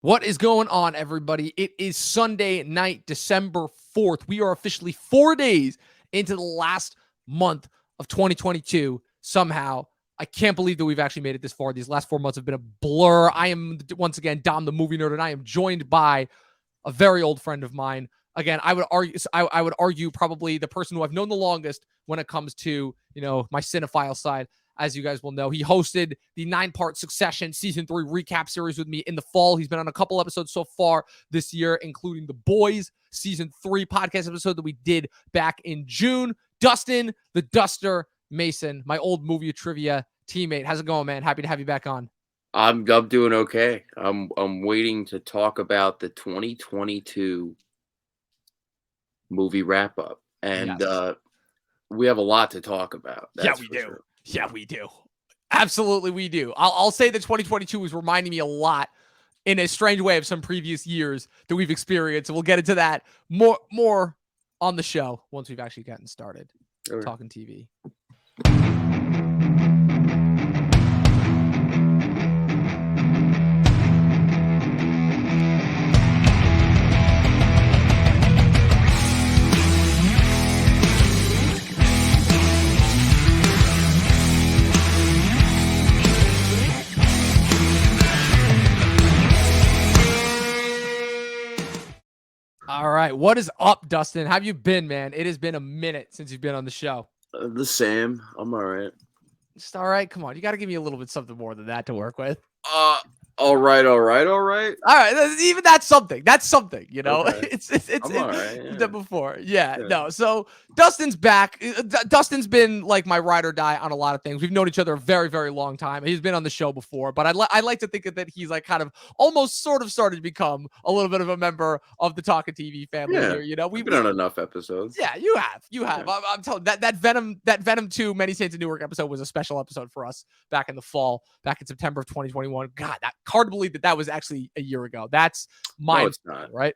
What is going on, everybody? It is Sunday night, December 4th. We are officially 4 days into the last month of 2022. Somehow, I can't believe that we've actually made it this far. These last 4 months have been a blur. I am, once again, Dom the Movie Nerd, and I am joined by a very old friend of mine. Again, I would argue probably the person who I've known the longest when it comes to, my cinephile side. As you guys will know, he hosted the 9-part Succession Season 3 recap series with me in the fall. He's been on a couple episodes so far this year, including The Boys Season 3 podcast episode that we did back in June. Dustin, the Duster Mason, my old movie trivia teammate. How's it going, man? Happy to have you back on. I'm doing okay. I'm waiting to talk about the 2022 movie wrap up, and Yes. we have a lot to talk about. Yeah, we do. Sure. Yeah, we do. Absolutely, we do. I'll say that 2022 is reminding me a lot in a strange way of some previous years that we've experienced. And we'll get into that more on the show once we've actually gotten started talking TV. All right. What is up, Dustin? How have you been, man? It has been a minute since you've been on the show. The same. I'm all right. Just all right. Come on. You got to give me a little bit something more than that to work with. All right. All right. Even that's something. That's something, Okay. It's all right. Yeah. Done before. Yeah. No. So Dustin's back. Dustin's been like my ride or die on a lot of things. We've known each other a very, very long time. He's been on the show before, but I like to think that he's like kind of almost sort of started to become a little bit of a member of the Talking TV family here. We've been on enough episodes. Yeah, you have. Yeah. I'm telling you, that Venom 2 Many Saints of Newark episode was a special episode for us back in the fall, back in September of 2021. God, that hard to believe that was actually a year ago. That's it's not. Right?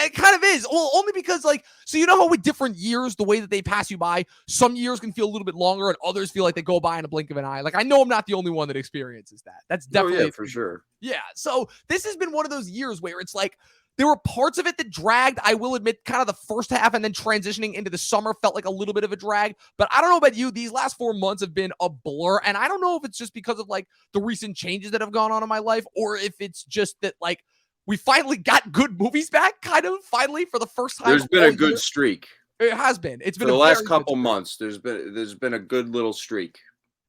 It kind of is. Well, only because, so you know how with different years, the way that they pass you by, some years can feel a little bit longer and others feel like they go by in a blink of an eye. Like, I know I'm not the only one that experiences that. That's definitely for sure. Yeah. So this has been one of those years where it's like, there were parts of it that dragged, I will admit, kind of the first half, and then transitioning into the summer felt like a little bit of a drag. But I don't know about you. These last 4 months have been a blur. And I don't know if it's just because of like the recent changes that have gone on in my life, or if it's just that like we finally got good movies back, kind of finally for the first time. There's been a good streak. It has been. It's been for the last couple months. There's been a good little streak.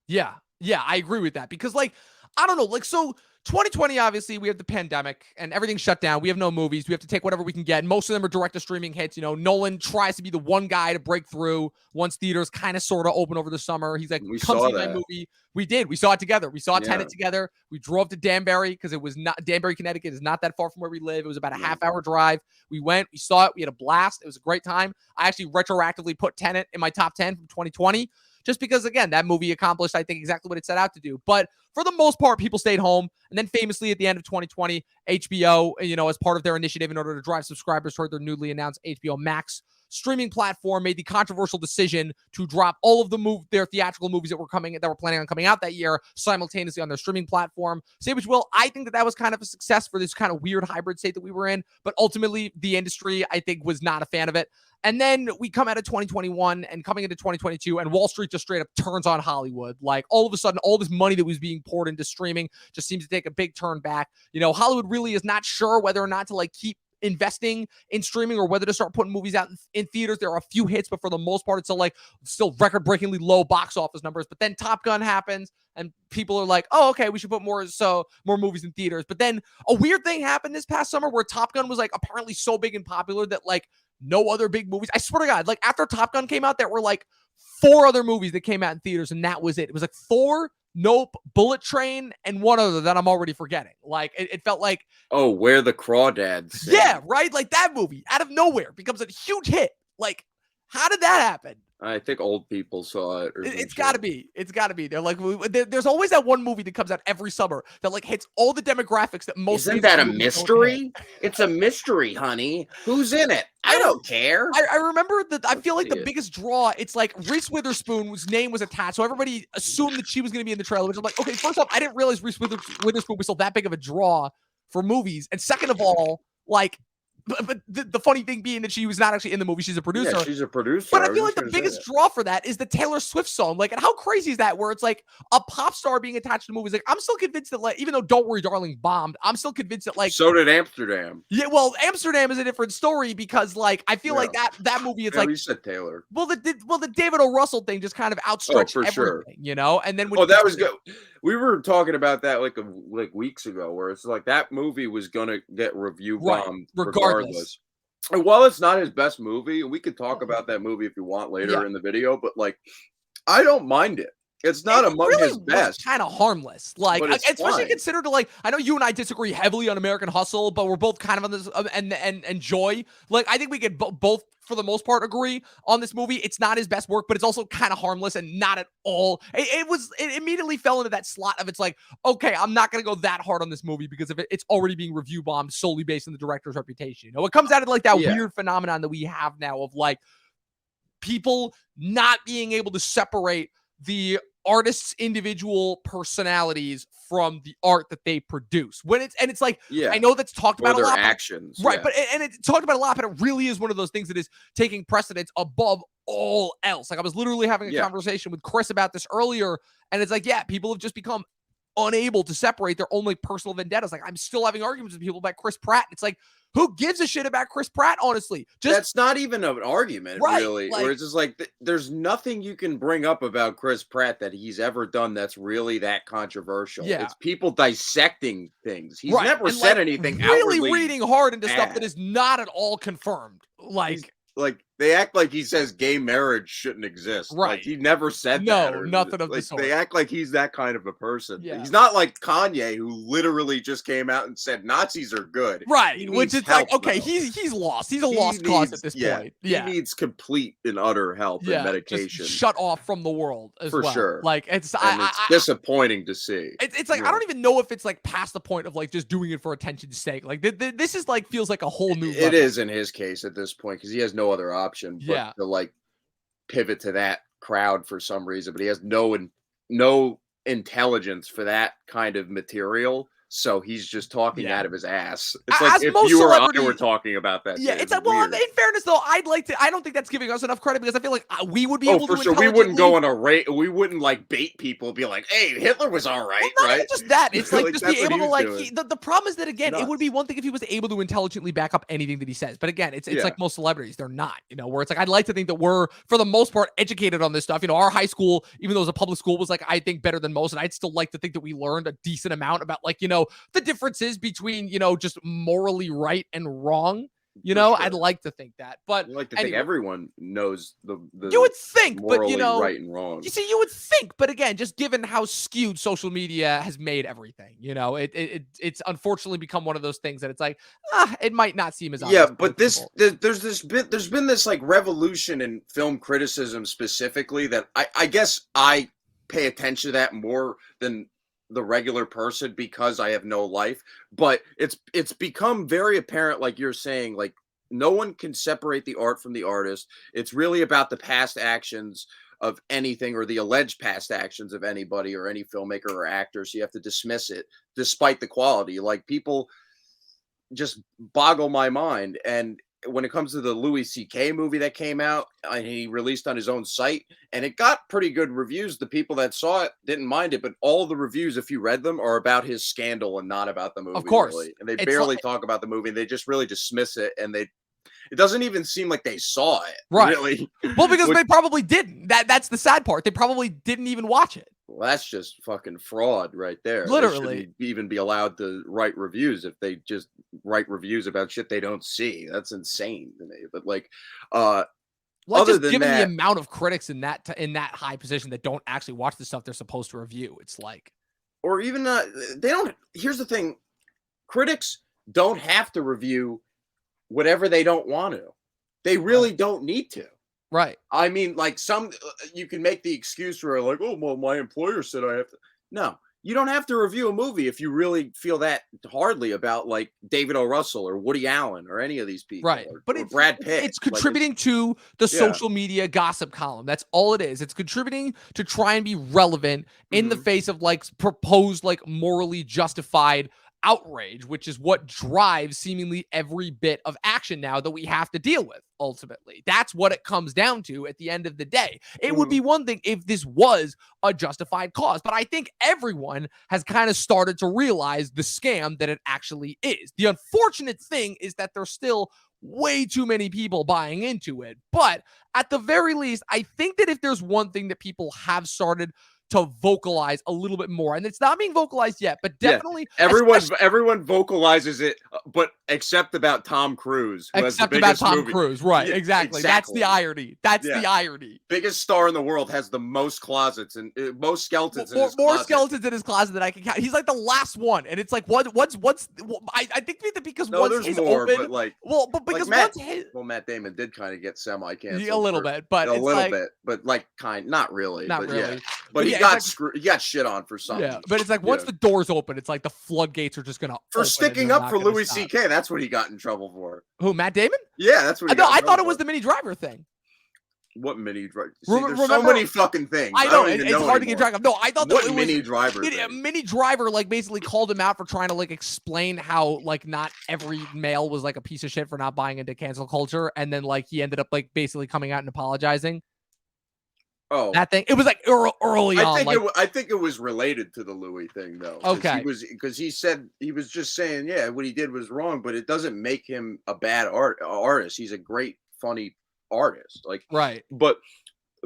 Yeah. Yeah, I agree with that because like, I don't know, like, so 2020, obviously, we have the pandemic and everything shut down. We have no movies. We have to take whatever we can get. Most of them are direct to streaming hits. Nolan tries to be the one guy to break through once theaters kind of sort of open over the summer. He's like, come see my movie. We did. We saw it together. We saw Tenet together. We drove to Danbury because it was not Danbury, Connecticut is not that far from where we live. It was about a half-hour drive. We went. We saw it. We had a blast. It was a great time. I actually retroactively put Tenet in my top 10 from 2020. Just because, again, that movie accomplished, I think, exactly what it set out to do. But for the most part, people stayed home. And then famously at the end of 2020, HBO, as part of their initiative in order to drive subscribers toward their newly announced HBO Max streaming platform, made the controversial decision to drop all of their theatrical movies that were planning on coming out that year simultaneously on their streaming platform. Say which will, I think that was kind of a success for this kind of weird hybrid state that we were in. But ultimately, the industry, I think, was not a fan of it. And then we come out of 2021 and coming into 2022, and Wall Street just straight up turns on Hollywood. Like, all of a sudden, all this money that was being poured into streaming just seems to take a big turn back. Hollywood really is not sure whether or not to like keep investing in streaming or whether to start putting movies out in theaters. There are a few hits, but for the most part, it's still record-breakingly low box office numbers. But then Top Gun happens, and people are like, oh, okay, we should put more movies in theaters. But then a weird thing happened this past summer where Top Gun was like apparently so big and popular that like no other big movies. I swear to God, like after Top Gun came out, there were like 4 other movies that came out in theaters, and that was it. It was like Thor, Nope, Bullet Train, and one other that I'm already forgetting. Like, it felt like... Oh, Where the Crawdads Sing. Yeah, right? Like, that movie, out of nowhere, becomes a huge hit. Like, how did that happen? I think old people saw it. It's got to be. It's got to be. They're like, there's always that one movie that comes out every summer that like hits all the demographics that most. Isn't that a mystery? It's a mystery, honey. Who's in it? I don't care. I remember that. I feel like the biggest draw. It's like Reese Witherspoon, whose name was attached, so everybody assumed that she was going to be in the trailer. Which I'm like, okay, first off, I didn't realize Reese Witherspoon was still that big of a draw for movies. And second of all, like, but the funny thing being that she was not actually in the movie. She's a producer. Yeah, she's a producer. But I feel like the biggest draw for that is the Taylor Swift song. Like, and how crazy is that? Where it's like a pop star being attached to movies. Like, I'm still convinced that, like, even though Don't Worry, Darling bombed, I'm still convinced that, like, so did Amsterdam. Yeah, well, Amsterdam is a different story because, like, I feel like that movie. It's like you said Taylor. Well, the David O. Russell thing just kind of outstretched everything, sure. you know. And then when that was good. We were talking about that like weeks ago, where it's like that movie was gonna get review bombed regardless. And while it's not his best movie, and we could talk about that movie if you want later in the video, but like, I don't mind it. It's not among his best. Kind of harmless, like, especially considered to, like, I know you and I disagree heavily on American Hustle, but we're both kind of on this and Joy. Like, I think we could both, for the most part, agree on this movie. It's not his best work, but it's also kind of harmless and not at all. It immediately fell into that slot of, it's like, okay, I'm not going to go that hard on this movie because of it's already being review bombed solely based on the director's reputation. You know, it comes out of like that weird phenomenon that we have now of like people not being able to separate the artists' individual personalities from the art that they produce. It's like, I know that's talked about a lot, actions, right? But it's talked about a lot, but it really is one of those things that is taking precedence above all else. Like, I was literally having a conversation with Chris about this earlier, and it's like, people have just become unable to separate their own like personal vendettas. Like, I'm still having arguments with people about Chris Pratt. It's like, who gives a shit about Chris Pratt, honestly? That's not even an argument, really. Like, where it's just like, there's nothing you can bring up about Chris Pratt that he's ever done that's really that controversial. Yeah. It's people dissecting things. He's never said anything really outwardly reading hard into stuff that is not at all confirmed. Like, they act like he says gay marriage shouldn't exist. Right. Like, he never said that. No, nothing of the sort. They act like he's that kind of a person. Yeah. He's not like Kanye, who literally just came out and said Nazis are good. Right. Which is like, okay, he's lost. He's a lost cause at this point. Yeah. He needs complete and utter help and medication. Just shut off from the world as well. For sure. Like, it's disappointing to see. It's like, I don't even know if it's like past the point of like just doing it for attention's sake. Like, this is like, feels like a whole new level. It is in his case at this point, because he has no other option but to like pivot to that crowd for some reason, but he has no intelligence for that kind of material. So he's just talking out of his ass. It's like if you or I were talking about that. Yeah, it's like, well, in fairness though, I don't think that's giving us enough credit, because I feel like we would be able to. For sure, we wouldn't go on a rate. We wouldn't like bait people and be like, "Hey, Hitler was all right." Well, not right? just that. It's like, like just be able to like. The problem is that, again, Nuts. It would be one thing if he was able to intelligently back up anything that he says. But again, it's like most celebrities, they're not. You know, where it's like, I'd like to think that we're, for the most part, educated on this stuff. You know, our high school, even though it was a public school, was like, I think, better than most, and I'd still like to think that we learned a decent amount about, like, you know, the differences between, you know, just morally right and wrong. You know, I'd like to think that, but I like to think everyone knows the you would think, but you know, right and wrong. You see, you would think, but again, just given how skewed social media has made everything, you know, it's unfortunately become one of those things that it's like, it might not seem as obvious. Yeah, but there's been this like revolution in film criticism specifically that I guess I pay attention to that more than the regular person because I have no life, but it's become very apparent, like you're saying, like no one can separate the art from the artist. It's really about the past actions of anything, or the alleged past actions of anybody or any filmmaker or actor. So you have to dismiss it despite the quality. Like, people just boggle my mind. And when it comes to the Louis C.K. movie that came out, and he released on his own site, and it got pretty good reviews. The people that saw it didn't mind it, but all the reviews, if you read them, are about his scandal and not about the movie. Of course. Really. And they barely talk about the movie. They just really dismiss it, and it doesn't even seem like they saw it. Right. Really. Well, because they probably didn't. That's the sad part. They probably didn't even watch it. Well, that's just fucking fraud right there. Literally. They shouldn't even be allowed to write reviews if they just write reviews about shit they don't see. That's insane to me. But like, other just than given that, the amount of critics in that high position that don't actually watch the stuff they're supposed to review, it's like, or even they don't. Here's the thing: critics don't have to review whatever they don't want to. They really don't need to. Right. I mean, like, you can make the excuse for like, oh, well, my employer said I have to. No, you don't have to review a movie if you really feel that hardly about like David O. Russell or Woody Allen or any of these people. Right. But or Brad Pitt. It's contributing to the social media gossip column. That's all it is. It's contributing to try and be relevant in the face of like proposed, like morally justified outrage, which is what drives seemingly every bit of action now that we have to deal with. Ultimately, that's what it comes down to at the end of the day. It would be one thing if this was a justified cause, but I think everyone has kind of started to realize the scam that it actually is. The unfortunate thing is that there's still way too many people buying into it. But at the very least, I think that if there's one thing that people have started to vocalize a little bit more, and it's not being vocalized yet, but definitely everyone vocalizes it, but except about Tom Cruise, who has the except about biggest Tom movie. Cruise, right? Yeah, Exactly. That's the irony. That's the irony. Biggest star in the world has the most closets and most skeletons in his more closet. skeletons in his closet than I can count. He's like the last one, and it's like what's I think that because No, once there's his more, open, but like because Matt, once his Matt Damon did kind of get semi-canceled a little bit, but a it's little like, bit, but like not really, not but really. yeah. But he got he got shit on for something. Yeah, but it's like once the doors open, it's like the floodgates are just gonna for sticking up for Louis C.K. That's what he got in trouble for. Who, Matt Damon? Yeah, that's what he No, got. I thought it was the Mini Driver thing. What Mini Driver? There's so many fucking things. I know it's hard to get track of. No, I thought what that it Mini was Driver. Mini Driver like basically called him out for trying to like explain how like not every male was like a piece of shit for not buying into cancel culture, and then like he ended up like basically coming out and apologizing. Oh, that thing. It was like early on. I think it was related to the Louis thing though. Okay, because he said he was just saying, yeah, what he did was wrong, but it doesn't make him a bad artist. He's a great, funny artist. Like right, but.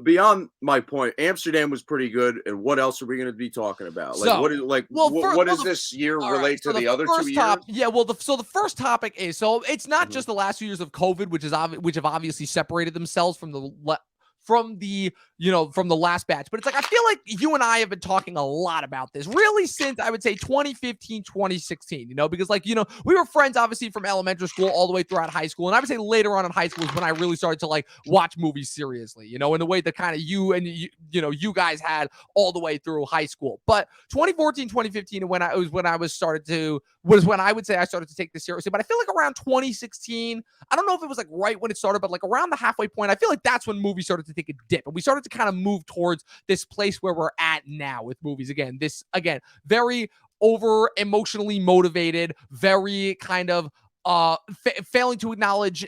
Beyond my point, Amsterdam was pretty good. And what else are we going to be talking about? Like, what does this year relate to the other 2 years? Yeah, well, the first topic is, so it's not just the last few years of COVID, which have obviously separated themselves from the last batch. But it's like, I feel like you and I have been talking a lot about this really since I would say 2015, 2016, because like, we were friends obviously from elementary school all the way throughout high school. And I would say later on in high school is when I really started to like watch movies seriously, in the way that kind of you guys had all the way through high school. But 2014, 2015 when I would say I started to take this seriously. But I feel like around 2016, I don't know if it was like right when it started, but like around the halfway point, I feel like that's when movies started to take a dip, and we started to kind of move towards this place where we're at now with movies. Very over emotionally motivated, very kind of failing to acknowledge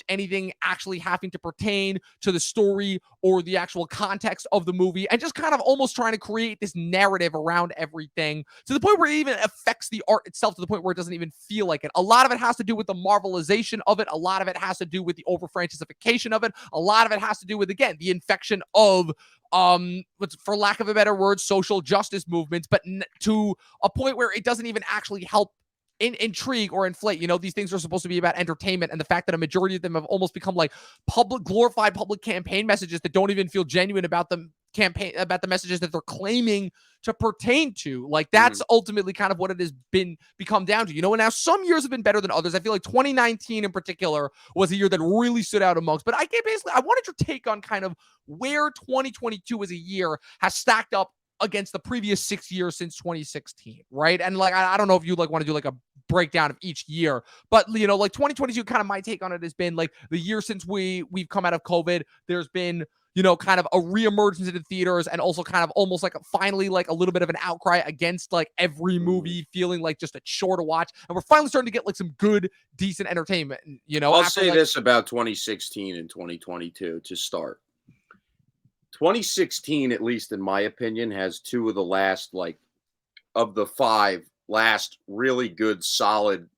anything actually having to pertain to the story or the actual context of the movie, and just kind of almost trying to create this narrative around everything to the point where it even affects the art itself, to the point where it doesn't even feel like it. A lot of it has to do with the Marvelization of it. A lot of it has to do with the over franchiseification of it. A lot of it has to do with, again, the infection of for lack of a better word, social justice movements, but to a point where it doesn't even actually help intrigue or inflate. These things are supposed to be about entertainment, and the fact that a majority of them have almost become like glorified public campaign messages that don't even feel genuine about the messages that they're claiming to pertain to. Like, that's ultimately kind of what it has become down to. And now some years have been better than others. I feel like 2019 in particular was a year that really stood out amongst. But I wanted your take on kind of where 2022 as a year has stacked up against the previous 6 years since 2016, right? And like, I don't know if you like want to do like a breakdown of each year, but like 2022, kind of my take on it has been like the year since we've come out of COVID. There's been kind of a reemergence into theaters, and also kind of almost like finally like a little bit of an outcry against like every movie feeling like just a chore to watch, and we're finally starting to get like some good, decent entertainment. I'll say this about 2016 and 2022 to start. 2016, at least in my opinion, has two of the last, like, of the five last really good, solid,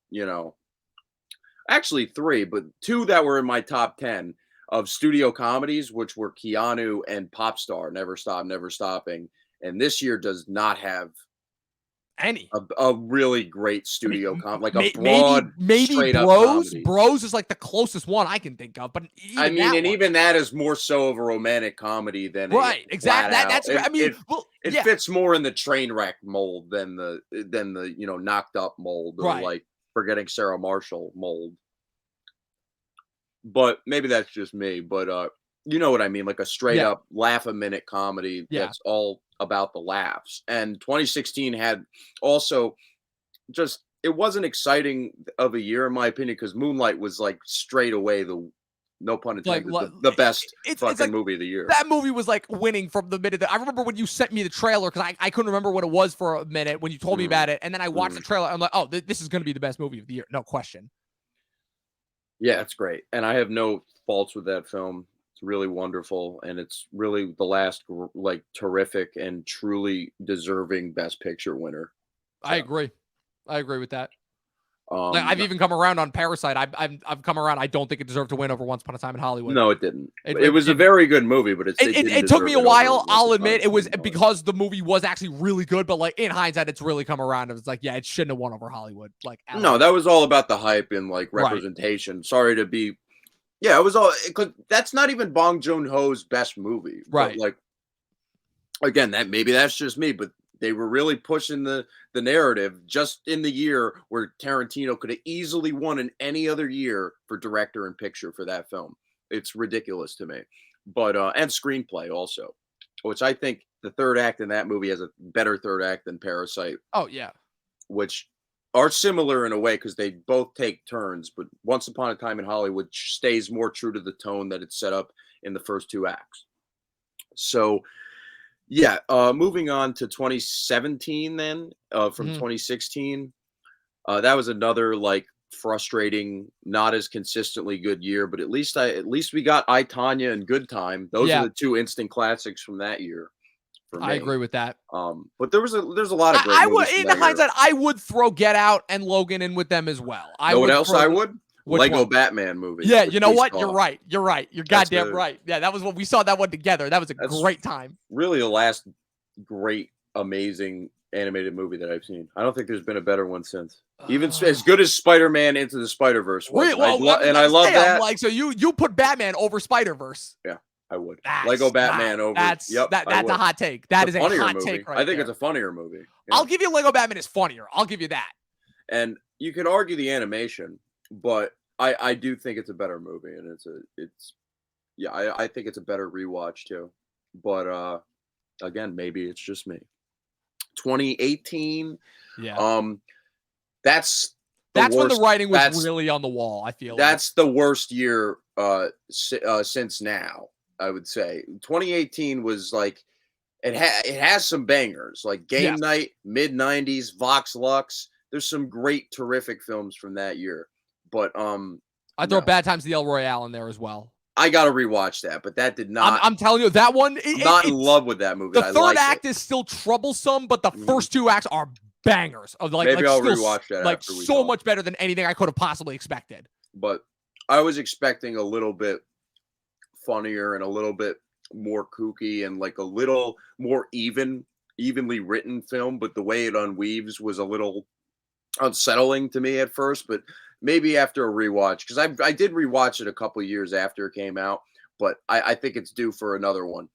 actually three, but two that were in my top 10 of studio comedies, which were Keanu and Popstar, Never Stop, Never Stopping. And this year does not have any a really great studio comedy, like a broad, maybe straight up Bros. comedy. Bros is like the closest one I can think of, but even that is more so of a romantic comedy than exactly. It fits more in the train wreck mold than the knocked up mold, or like Forgetting Sarah Marshall mold. But maybe that's just me. But you know what I mean, like a straight up laugh a minute comedy that's all about the laughs. And 2016 had also it wasn't exciting of a year in my opinion, because Moonlight was like straight away no pun Like, intended, the best it's fucking like movie of the year. that movie was like winning from the minute that I remember when you sent me the trailer because I couldn't remember what it was for a minute when you told me about it, and then I watched the trailer. I'm like, oh, this is going to be the best movie of the year, no question. Yeah, it's great, and I have no faults with that film. It's really wonderful, and it's really the last like terrific and truly deserving Best Picture winner. I So, agree. I agree with that. Like, I've no, even come around on Parasite. I've come around. I don't think it deserved to win over Once Upon a Time in Hollywood. no, it didn't. It, It it was a didn't. very good movie, but it didn't It took deserve me a it over while. Once I'll Upon a admit it was Time in Hollywood. because the movie was actually really good. But like in hindsight, it's really come around. It's like, yeah, it shouldn't have won over Hollywood. Like, at No, all. that was all about the hype and like Right. representation. Sorry to be, yeah, it was all. That's not even Bong Joon-ho's best movie, Right. But like, again, maybe that's just me, but they were really pushing the narrative just in the year where Tarantino could have easily won in any other year for director and picture for that film. It's ridiculous to me. But and screenplay also, which I think the third act in that movie has a better third act than Parasite, Oh yeah. which are similar in a way because they both take turns. But Once Upon a Time in Hollywood stays more true to the tone that it's set up in the first two acts. So yeah, moving on to 2017 then, from Mhm. 2016, that was another like frustrating, not as consistently good year, but at least we got I, Tanya and Good Time. Those are Yeah, the two instant classics from that year for I me. agree with that. But there's a lot of great I would, movies from in that year. hindsight, I would throw Get Out and Logan in with them as well. I Know what would else throw I the- would? Which Lego one? Batman movie, Yeah, which you know we what? saw. You're right. You're right. You're That's goddamn right. Yeah, that was what we saw that one together. That was a That's great time. really the last great, amazing animated movie that I've seen. I don't think there's been a better one since. Even as good as Spider-Man Into the Spider-Verse was, Really? Well, I was and I gonna love say, I'm that. like, so you put Batman over Spider-Verse. Yeah, I would. Lego Batman wow, over. That's Yep, that's I would. a hot take. That is It's a funnier hot movie. take right I think there. it's a funnier movie. Yeah. I'll give you Lego Batman is funnier. I'll give you that. And you could argue the animation, but I do think it's a better movie, and I think it's a better rewatch too. But again, maybe it's just me. 2018. Yeah. That's That's when the worst. writing was really on the wall, I feel like. That's the worst year since now, I would say. 2018 was like it has some bangers like Game Yes. Night, mid 90s, Vox Lux. There's some great terrific films from that year. But I throw no. Bad Times at the El Royale in there as well. I got to rewatch that, but that did not. I'm telling you, that one. I'm not in love with that movie. The third act is still troublesome, but the first two acts are bangers. Of like, maybe like I'll still, rewatch that. Like after we so talk. much better than anything I could have possibly expected. But I was expecting a little bit funnier and a little bit more kooky and like a little more evenly written film. But the way it unweaves was a little unsettling to me at first. But maybe after a rewatch, because I did rewatch it a couple years after it came out, but I think it's due for another one.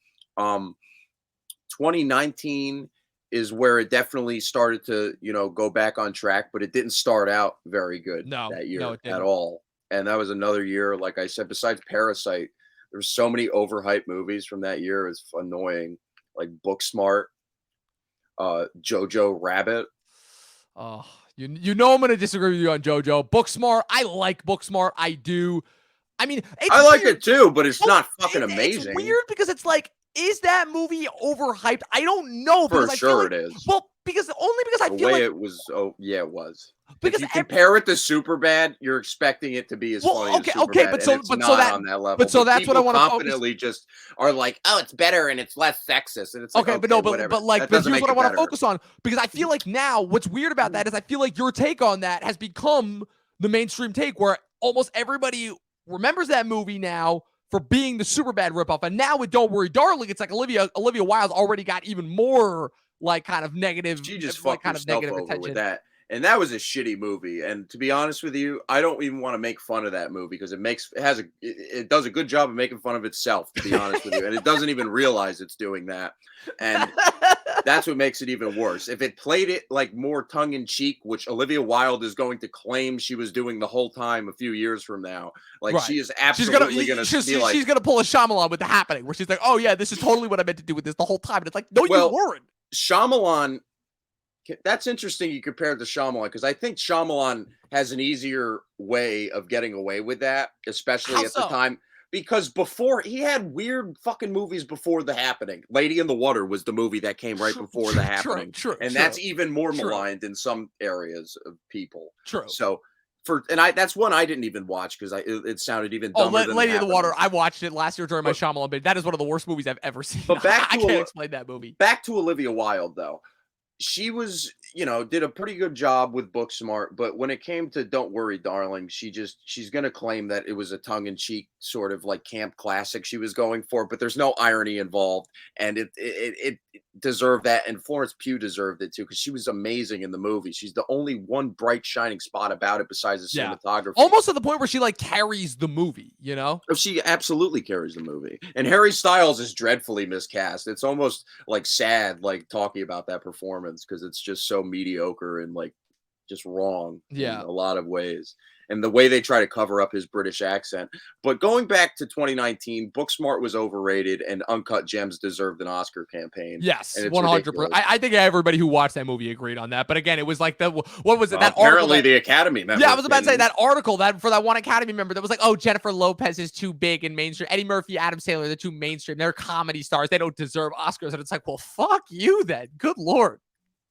2019 is where it definitely started to, go back on track, but it didn't start out very good that year at all. And that was another year, like I said, besides Parasite, there's so many overhyped movies from that year. It's annoying, like Booksmart, Jojo Rabbit. Oh, you know I'm going to disagree with you on Jojo. Booksmart, I like Booksmart. I do. I mean, I like it too, but it's not fucking amazing. It's weird because it's like, is that movie overhyped? I don't know. For sure it is. Well, because I feel like it was. Oh yeah, it was. Because if you compare it to Superbad, you're expecting it to be as funny as Superbad. Okay, but it's not on that level. But so that's what I want to confidently just are like, oh, it's better and it's less sexist, and it's like, okay, but no, but here's what I want to focus on, because I feel like now what's weird about that is I feel like your take on that has become the mainstream take, where almost everybody remembers that movie now for being the Superbad ripoff, and now with Don't Worry Darling, it's like Olivia Wilde's already got even more like kind of negative. She just like, fucked kind of herself negative over attention with that. And that was a shitty movie. And to be honest with you, I don't even want to make fun of that movie because it does a good job of making fun of itself, to be honest with you. And it doesn't even realize it's doing that. And that's what makes it even worse. If it played it like more tongue in cheek, which Olivia Wilde is going to claim she was doing the whole time a few years from now, like right. She is absolutely going to be like, she's going to pull a Shyamalan with The Happening, where she's like, oh yeah, this is totally what I meant to do with this the whole time. And it's like, no, you weren't. Shyamalan. That's interesting you compared to Shyamalan, because I think Shyamalan has an easier way of getting away with that, especially the time. because before he had weird fucking movies before The Happening. Lady in the Water was the movie that came right before The Happening. And that's even more maligned in some areas of people. True. So that's one I didn't even watch because it sounded even dumber than Lady in the Water. Happening. I watched it last year during my Shyamalan binge. That is one of the worst movies I've ever seen. But I can't explain that movie. Back to Olivia Wilde though. She was, did a pretty good job with Booksmart, but when it came to Don't Worry, Darling, she's going to claim that it was a tongue-in-cheek sort of like camp classic she was going for, but there's no irony involved, and it deserved that, and Florence Pugh deserved it too, because she was amazing in the movie. She's the only one bright, shining spot about it besides the cinematography. Almost to the point where she like carries the movie, She absolutely carries the movie. And Harry Styles is dreadfully miscast. It's almost like sad, like talking about that performance because it's just so mediocre and like just wrong in a lot of ways. And the way they try to cover up his British accent. But going back to 2019, Booksmart was overrated and Uncut Gems deserved an Oscar campaign. Yes, 100%. I think everybody who watched that movie agreed on that. But again, it was like what was it? That apparently the Academy member. Yeah, I was about to say that article for that one Academy member that was like, oh, Jennifer Lopez is too big and mainstream. Eddie Murphy, Adam Sandler, they're too mainstream. They're comedy stars. They don't deserve Oscars. And it's like, well, fuck you then. Good Lord.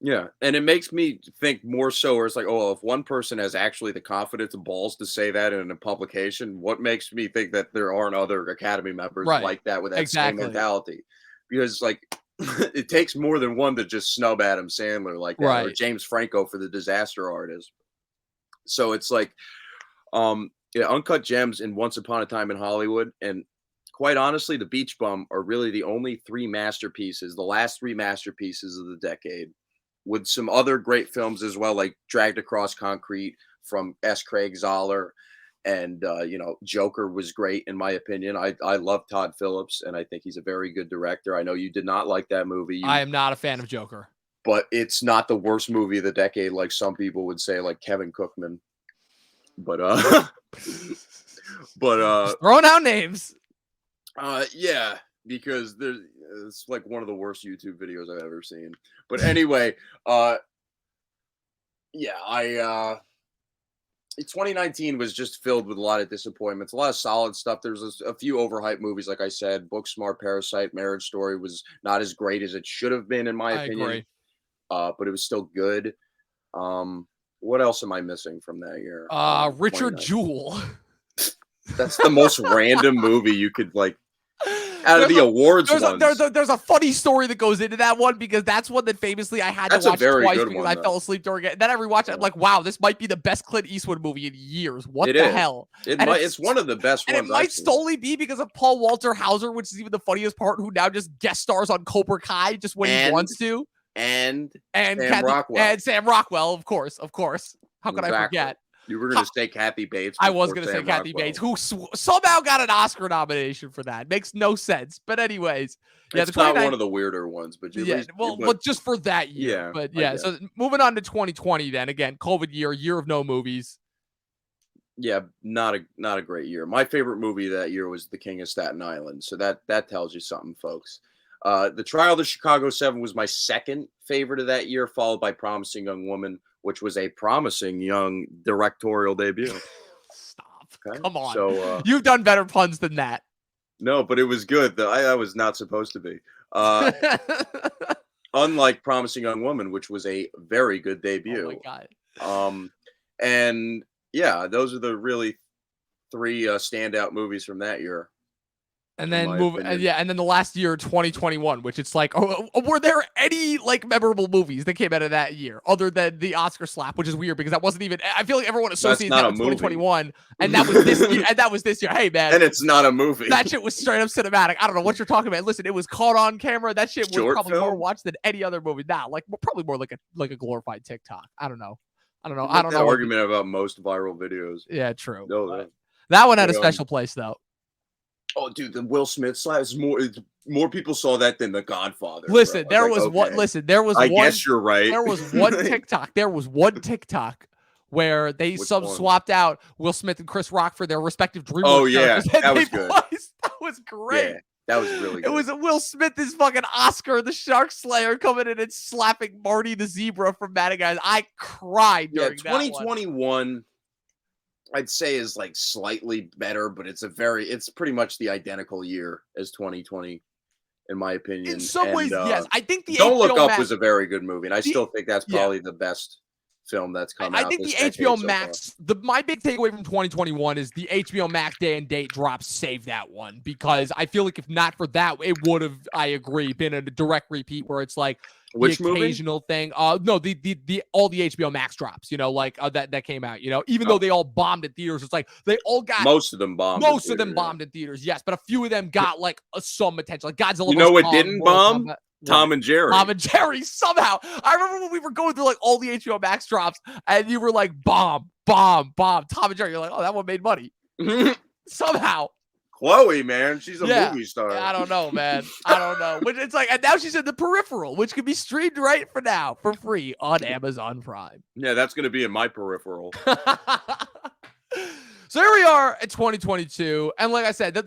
Yeah, and it makes me think more so where it's like, oh, if one person has actually the confidence and balls to say that in a publication, what makes me think that there aren't other Academy members like that with that same mentality? Because like it takes more than one to just snub Adam Sandler like that, or James Franco for The Disaster Artist. So it's like Uncut Gems and Once Upon a Time in Hollywood, and quite honestly, The Beach Bum are really the only three masterpieces, the last three masterpieces of the decade, with some other great films as well, like Dragged Across Concrete from S. Craig Zoller. And, Joker was great, in my opinion. I love Todd Phillips, and I think he's a very good director. I know you did not like that movie. I am not a fan of Joker. But it's not the worst movie of the decade, like some people would say, like Kevin Cookman. But, Just throwing out names. Yeah, because it's like one of the worst YouTube videos I've ever seen. But anyway, 2019 was just filled with a lot of disappointments, a lot of solid stuff. There's a few overhyped movies, like I said. Booksmart, Parasite, Marriage Story was not as great as it should have been, in my opinion. Agree. But it was still good. What else am I missing from that year? Richard Jewell. That's the most random movie you could like. Out of the awards ones. There's a funny story that goes into that one, because that's one that famously I had to watch twice because I fell asleep during it. Then I rewatched it. I'm like, wow, this might be the best Clint Eastwood movie in years. What the hell? It's one of the best ones. And it might solely be because of Paul Walter Hauser, which is even the funniest part, who now just guest stars on Cobra Kai just when he wants to. And Sam Rockwell. And Sam Rockwell, of course. How could I forget? You were going to say Kathy Bates. I was going to say Kathy Bates, who somehow got an Oscar nomination for that. Makes no sense. But anyways, it's not one of the weirder ones, but just for that year. So moving on to 2020 then. Again, COVID year of no movies. Yeah, not a great year. My favorite movie that year was The King of Staten Island. So that tells you something, folks. The Trial of the Chicago 7 was my second favorite of that year, followed by Promising Young Woman, which was a promising young directorial debut. Stop. Okay? Come on. So you've done better puns than that. No, but it was good. I was not supposed to be. Unlike Promising Young Woman, which was a very good debut. Oh my God. And yeah, those are the really three standout movies from that year. And then and then the last year, 2021, which it's like, were there any like memorable movies that came out of that year other than the Oscar slap, which is weird because that wasn't even. I feel like everyone associates that with 2021, and that was this year. And that was this year. Hey man, and it's not a movie. That shit was straight up cinematic. I don't know what you're talking about. Listen, it was caught on camera. That shit was probably more watched than any other movie. Nah, probably more like a glorified TikTok. I don't know. I don't know. Argument about most viral videos. Yeah, true. No, that one had a special place though. Oh, dude, the Will Smith slap is more people saw that than The Godfather. Listen, there was one. Listen, there was. I guess you're right. There was one TikTok. Where they swapped out Will Smith and Chris Rock for their respective DreamWorks. Oh yeah, that was good. That was great. Yeah, that was really good. It was Will Smith, this fucking Oscar, the Shark Slayer, coming in and slapping Marty the Zebra from Bad Guys. I cried during 2021. I'd say is like slightly better, but it's pretty much the identical year as 2020 in my In opinion. some And ways, yes. I think the Don't Look HBO Up Max, was a very good movie, and I the still think that's yeah. probably the best film that's come I out think this the HBO decade so far. Max, my big takeaway from 2021 is the HBO Max day and date drop saved that one, because I feel like if not for that, it would have, I agree, been a direct repeat where it's like the Which movie? occasional thing. No, the all the HBO Max drops, like that came out, even though Oh, they all bombed in theaters, it's like they all got most of them bombed in most of them theaters, yeah. bombed in theaters, yes, but a few of them got like some attention, like Godzilla You vs know what Kong, didn't Mortal bomb? Kombat. What? Tom and Jerry. Tom and Jerry somehow. I remember when we were going through like all the HBO Max drops, and you were like, bomb, bomb, bomb. Tom and Jerry. You're like, oh, that one made money somehow. Chloe, man, she's a Yeah. movie star. I don't know, man. I don't know. But it's like, and now she's in The Peripheral, which can be streamed right for now for free on Amazon Prime. Yeah, that's gonna be in my peripheral. So here we are at 2022, and like I said, the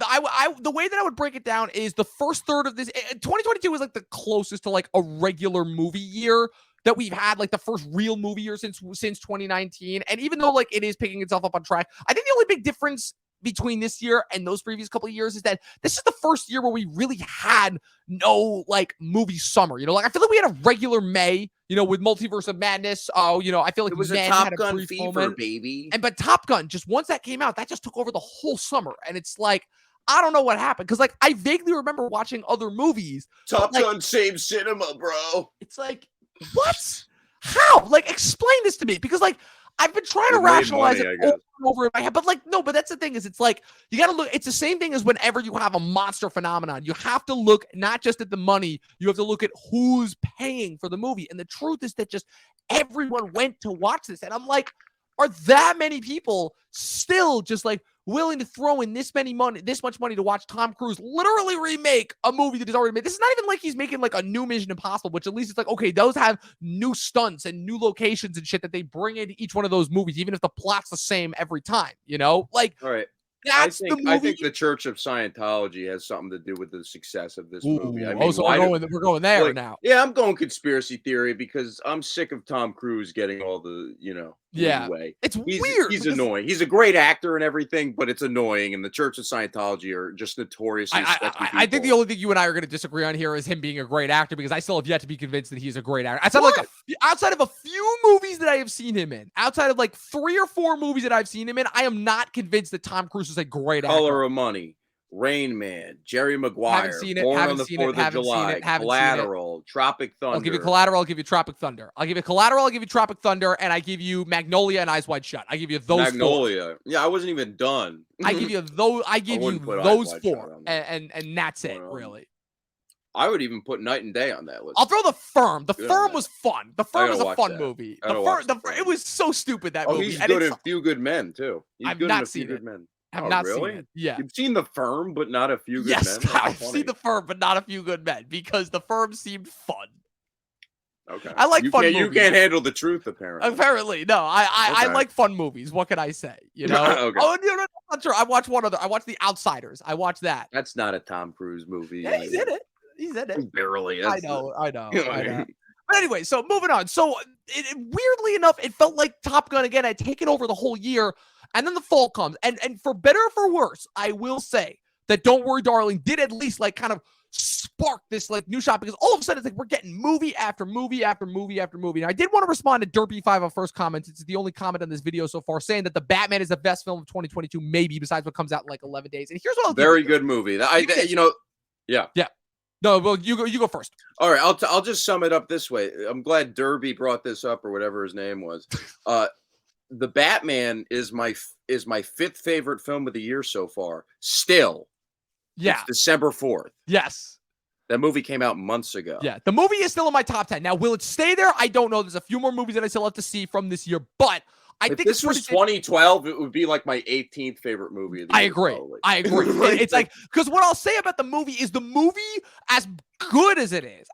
way that I would break it down is the first third of this. 2022 was like the closest to like a regular movie year that we've had, like the first real movie year since 2019. And even though like it is picking itself up on track, I think the only big difference between this year and those previous couple of years is that this is the first year where we really had no like movie summer. Like I feel like we had a regular May, with Multiverse of Madness. I feel like It was a Men Top had Gun brief fever, moment. baby. But Top Gun, just once that came out, that just took over the whole summer. And it's like, I don't know what happened. Because like I vaguely remember watching other movies. Top like, Gun saved cinema, bro. It's like, what? How? Like, explain this to me. Because like I've been trying to rationalize it over and over in my head. But like, no, but that's the thing, is it's like, you got to look, it's the same thing as whenever you have a monster phenomenon. You have to look not just at the money, you have to look at who's paying for the movie. And the truth is that just everyone went to watch this. And I'm like, are that many people still just like willing to throw in this much money to watch Tom Cruise literally remake a movie that is already made? This is not even like he's making like a new Mission Impossible, which at least it's like, okay, those have new stunts and new locations and shit that they bring into each one of those movies, even if the plot's the same every time, Like, all right. that's the movie. I think the Church of Scientology has something to do with the success of this movie. I mean, so we're going there now. Yeah, I'm going conspiracy theory because I'm sick of Tom Cruise getting all the, leeway. It's He's weird. He's annoying. He's a great actor and everything, but it's annoying. And the Church of Scientology are just notoriously sketchy I think the only thing you and I are going to disagree on here is him being a great actor, because I still have yet to be convinced that he's a great actor. Outside of a few movies that I have seen him in, outside of like 3 or 4 movies that I've seen him in, I am not convinced that Tom Cruise is a great actor. Color of Money, Rain Man, Jerry Maguire, haven't seen it, Born haven't on the seen 4th it, of haven't July, seen it, haven't Collateral, Tropic Thunder. I'll give you Collateral, I'll give you Tropic Thunder. I'll give you Collateral, I'll give you Tropic Thunder, and I give you Magnolia and Eyes Wide Shut. I give you those Magnolia. 4. Yeah, I wasn't even done. I give you those. I give you those 4, and that's it, really. I would even put Night and Day on that list. I'll throw The Firm. The Firm was fun. The Firm was a fun movie. It was so stupid, that movie. He's good in Few Good Men too. I've not seen it. I've not seen it. Yeah, you've seen The Firm, but not A Few Good Men. Yes, I've seen The Firm, but not A Few Good Men, because The Firm seemed fun. Okay, I like fun movies. You can't handle the truth, apparently. Apparently, no. I like fun movies. What can I say? Okay. Oh, no, not sure. I watched one other. I watched The Outsiders. I watched that. That's not a Tom Cruise movie. Yeah, he's in it. He's in it. Barely. I know. But anyway, so moving on. So weirdly enough, it felt like Top Gun again had taken over the whole year, and then the fall comes. And for better or for worse, I will say that Don't Worry, Darling did at least like kind of spark this like new shot, because all of a sudden it's like we're getting movie after movie after movie after movie. Now, I did want to respond to Derpy5 first comments. It's the only comment on this video so far, saying that The Batman is the best film of 2022, maybe, besides what comes out in like 11 days. And here's what I'll Very good movie. Yeah. No, well, you go first. All right, I'll just sum it up this way. I'm glad Derby brought this up, or whatever his name was. The Batman is my 5th favorite film of the year so far. Still, yeah, it's December 4th. Yes, that movie came out months ago. Yeah, the movie is still in my top 10. Now, will it stay there? I don't know. There's a few more movies that I still have to see from this year, but I think this was 2012, it would be like my 18th favorite movie of the year. I agree. It's like, because what I'll say about the movie is, the movie, as good as it is,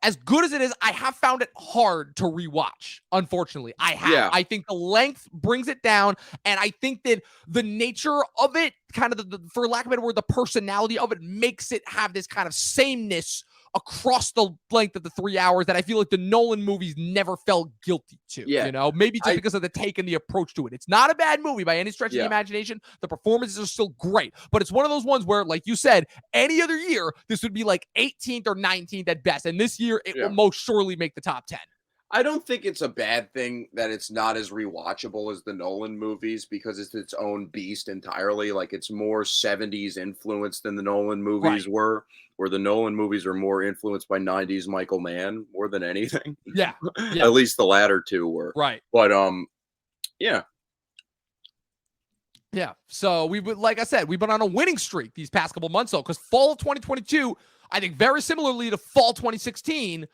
I have found it hard to rewatch. Unfortunately, I have. Yeah. I think the length brings it down, and I think that the nature of it, kind of for lack of a better word, the personality of it makes it have this kind of sameness across the length of the 3 hours that I feel like the Nolan movies never felt guilty to. Yeah. You know, maybe just because of the take and the approach to it. It's not a bad movie by any stretch of the Yeah. imagination. The performances are still great, but it's one of those ones where, like you said, any other year this would be like 18th or 19th at best, and this year it will most surely make the top 10. I don't think it's a bad thing that it's not as rewatchable as the Nolan movies because it's its own beast entirely. Like it's more 70s influence than the Nolan movies were, where the Nolan movies are more influenced by 90s Michael Mann more than anything. Yeah. At least the latter two were. Right. But yeah. Yeah. So we would, like I said, we've been on a winning streak these past couple months though, because fall of 2022, I think very similarly to fall 2016,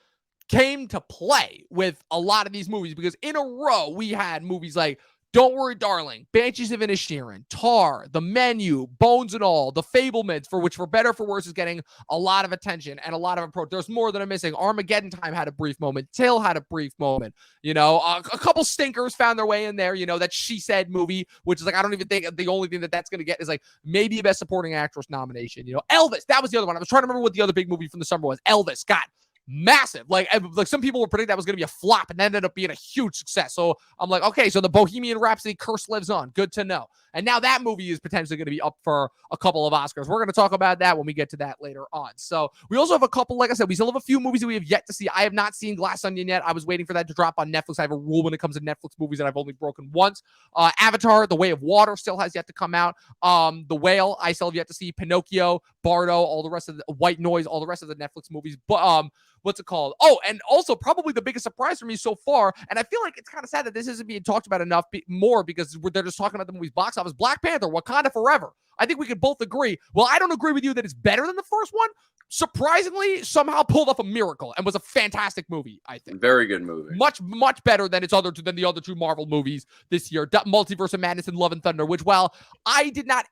came to play with a lot of these movies because in a row we had movies like Don't Worry Darling, Banshees of Inisheerin, Tar, The Menu, Bones and All, The Fablemans, for which for better or for worse is getting a lot of attention and a lot of approach. There's more that I'm missing. Armageddon Time had a brief moment. Till had a brief moment. You know, a couple stinkers found their way in there. You know, that She Said movie, which is like, I don't even think the only thing that's going to get is like maybe a Best Supporting Actress nomination. You know, Elvis, that was the other one. I was trying to remember what the other big movie from the summer was. Elvis got massive. Like some people were predicting that was going to be a flop and ended up being a huge success. So I'm like, okay, so the Bohemian Rhapsody curse lives on. Good to know. And now that movie is potentially going to be up for a couple of Oscars. We're going to talk about that when we get to that later on. So we also have a couple, like I said, we still have a few movies that we have yet to see. I have not seen Glass Onion yet. I was waiting for that to drop on Netflix. I have a rule when it comes to Netflix movies that I've only broken once. Avatar, The Way of Water still has yet to come out. The Whale, I still have yet to see. Pinocchio, Bardo, all the rest of the White Noise, all the rest of the Netflix movies. But what's it called? Oh, and also probably the biggest surprise for me so far, and I feel like it's kind of sad that this isn't being talked about enough more because they're just talking about the movie's box office. Black Panther, Wakanda Forever. I think we could both agree. Well, I don't agree with you that it's better than the first one. Surprisingly, somehow pulled off a miracle and was a fantastic movie, I think. Very good movie. Much better than the other two Marvel movies this year. Multiverse of Madness and Love and Thunder, which while I did not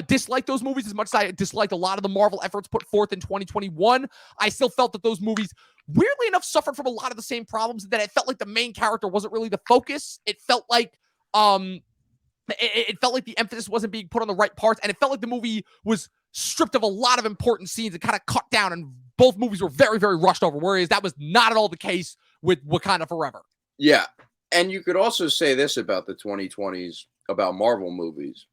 dislike those movies as much as I disliked a lot of the Marvel efforts put forth in 2021. I still felt that those movies, weirdly enough, suffered from a lot of the same problems, that it felt like the main character wasn't really the focus. It felt like it felt like the emphasis wasn't being put on the right parts, and it felt like the movie was stripped of a lot of important scenes and kind of cut down, and both movies were very, very rushed over, whereas that was not at all the case with Wakanda Forever. Yeah, and you could also say this about the 2020s, about Marvel movies.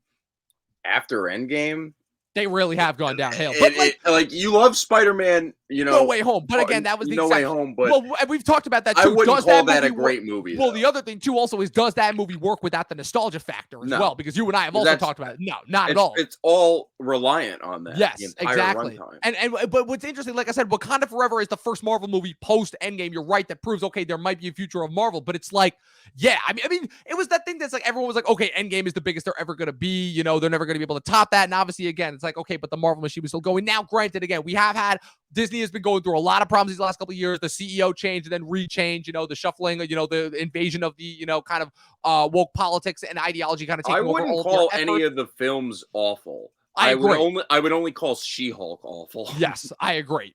After Endgame, they really have gone downhill. But like you love Spider-Man, you know, No Way Home. But again, that was the No Way Home. But well, we've talked about that too. I wouldn't does call that a great movie. Well, though. the other thing too also is, does that movie work without the nostalgia factor as well? Because you and I have also talked about it. No, not at all. It's all reliant on that. Yes, the entire exactly. Runtime. But what's interesting, like I said, Wakanda Forever is the first Marvel movie post Endgame. You're right, that proves okay, there might be a future of Marvel. But it's like, yeah, I mean, it was that thing that's like everyone was like, okay, Endgame is the biggest they're ever gonna be. You know, they're never gonna be able to top that. And obviously, again, it's like, okay, but the Marvel machine was still going. Now, granted, again, we have had Disney has been going through a lot of problems these last couple of years. The CEO change and then re-change, you know, the shuffling, you know, the invasion of the, you know, kind of woke politics and ideology kind of taking over all of their efforts. I wouldn't call any of the films awful. I agree. I would only call She-Hulk awful. Yes, I agree.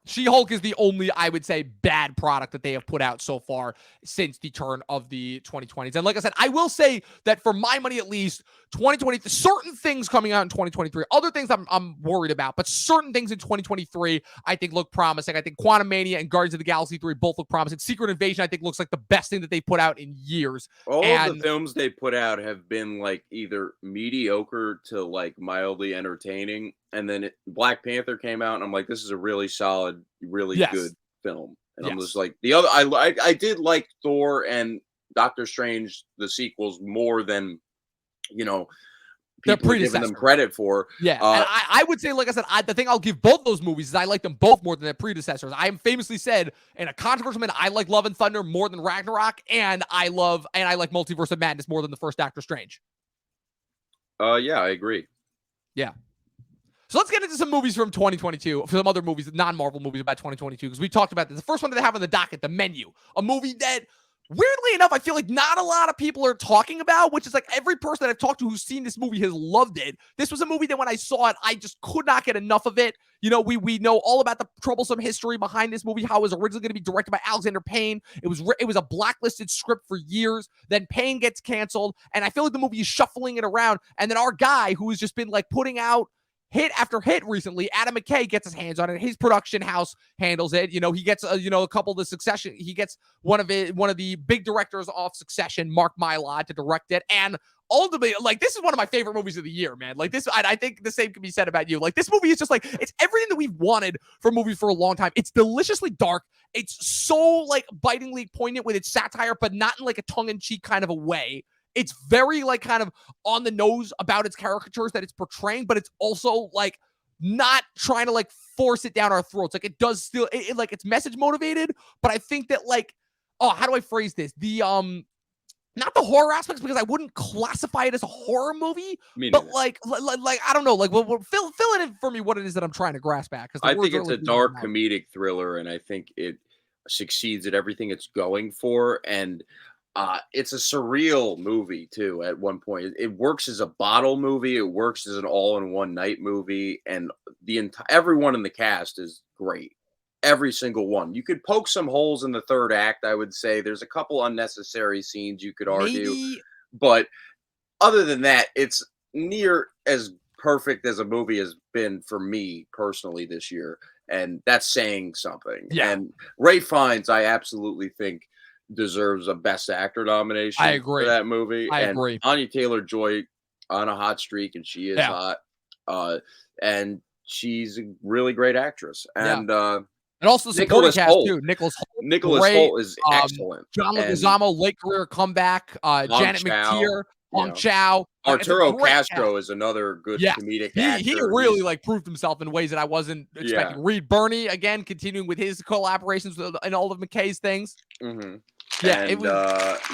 She-Hulk is the only, I would say, bad product that they have put out so far since the turn of the 2020s. And like I said, I will say that for my money, at least, 2020, certain things coming out in 2023, other things I'm worried about, but certain things in 2023, I think look promising. I think Quantumania and Guardians of the Galaxy 3 both look promising. Secret Invasion, I think, looks like the best thing that they put out in years. All of the films they put out have been like either mediocre to like mildly entertaining. And then Black Panther came out, and I'm like, this is a really solid, really good film. And I'm just like, the other, I did like Thor and Doctor Strange, the sequels, more than, you know, people are giving them credit for. Yeah, and I would say, like I said, the thing I'll give both those movies is I like them both more than their predecessors. I am famously said in a controversial minute, I like Love and Thunder more than Ragnarok, and I like Multiverse of Madness more than the first Doctor Strange. Yeah, I agree. Yeah. So let's get into some movies from 2022, some other movies, non-Marvel movies about 2022, because we talked about this. The first one that they have on the docket, The Menu, a movie that, weirdly enough, I feel like not a lot of people are talking about, which is like every person that I've talked to who's seen this movie has loved it. This was a movie that when I saw it, I just could not get enough of it. You know, we know all about the troublesome history behind this movie, how it was originally going to be directed by Alexander Payne. It was a blacklisted script for years. Then Payne gets canceled, and I feel like the movie is shuffling it around. And then our guy, who has just been like putting out hit after hit recently. Adam McKay gets his hands on it. His production house handles it. He gets a couple of the Succession. He gets one of the big directors off Succession, Mark Mylod, to direct it. And ultimately, like, this is one of my favorite movies of the year, man. Like, this, I think the same can be said about you. Like, this movie is just like, it's everything that we've wanted from movies for a long time. It's deliciously dark. It's so, like, bitingly poignant with its satire, but not in, like, a tongue-in-cheek kind of a way. It's very, like, kind of on the nose about its caricatures that it's portraying, but it's also, like, not trying to, like, force it down our throats. Like, it does still, like, it's message motivated, but I think that, like, how do I phrase this? Not the horror aspects, because I wouldn't classify it as a horror movie, but like I don't know, like, fill it in for me what it is that I'm trying to grasp at. Because I think it's a dark comedic thriller, and I think it succeeds at everything it's going for. And it's a surreal movie too. At one point, it works as a bottle movie. It works as an all-in-one night movie, and everyone in the cast is great. Every single one. You could poke some holes in the third act, I would say. There's a couple unnecessary scenes you could argue. But other than that, it's near as perfect as a movie has been for me personally this year. And that's saying something. Yeah. And Ray Fiennes, I absolutely think, deserves a Best Actor nomination I agree. for that movie. I agree. Anya Taylor-Joy on a hot streak, and she is hot. And she's a really great actress. And also the supporting cast too. Nicholas Hoult is excellent. John Leguizamo, late career comeback. Janet McTeer, Hong Chow. Arturo Castro is another good comedic actor. He really, like, proved himself in ways that I wasn't expecting. Reed Birney, again, continuing with his collaborations in all of McKay's things. Mm-hmm.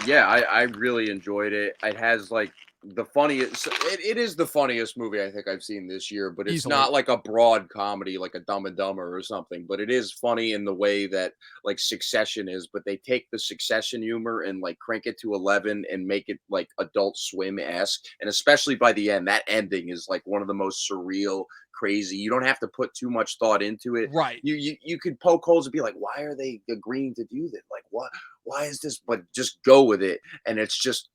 Yeah, I really enjoyed it. It has, like, the funniest. It is the funniest movie I think I've seen this year, but it's not like a broad comedy like a Dumb and Dumber or something. But it is funny in the way that, like, Succession is. But they take the Succession humor and, like, crank it to 11 and make it, like, Adult Swim-esque. And especially by the end, that ending is, like, one of the most surreal, crazy. You don't have to put too much thought into it. Right. You could poke holes and be like, why are they agreeing to do that? Like, what? Why is this? But just go with it, and it's just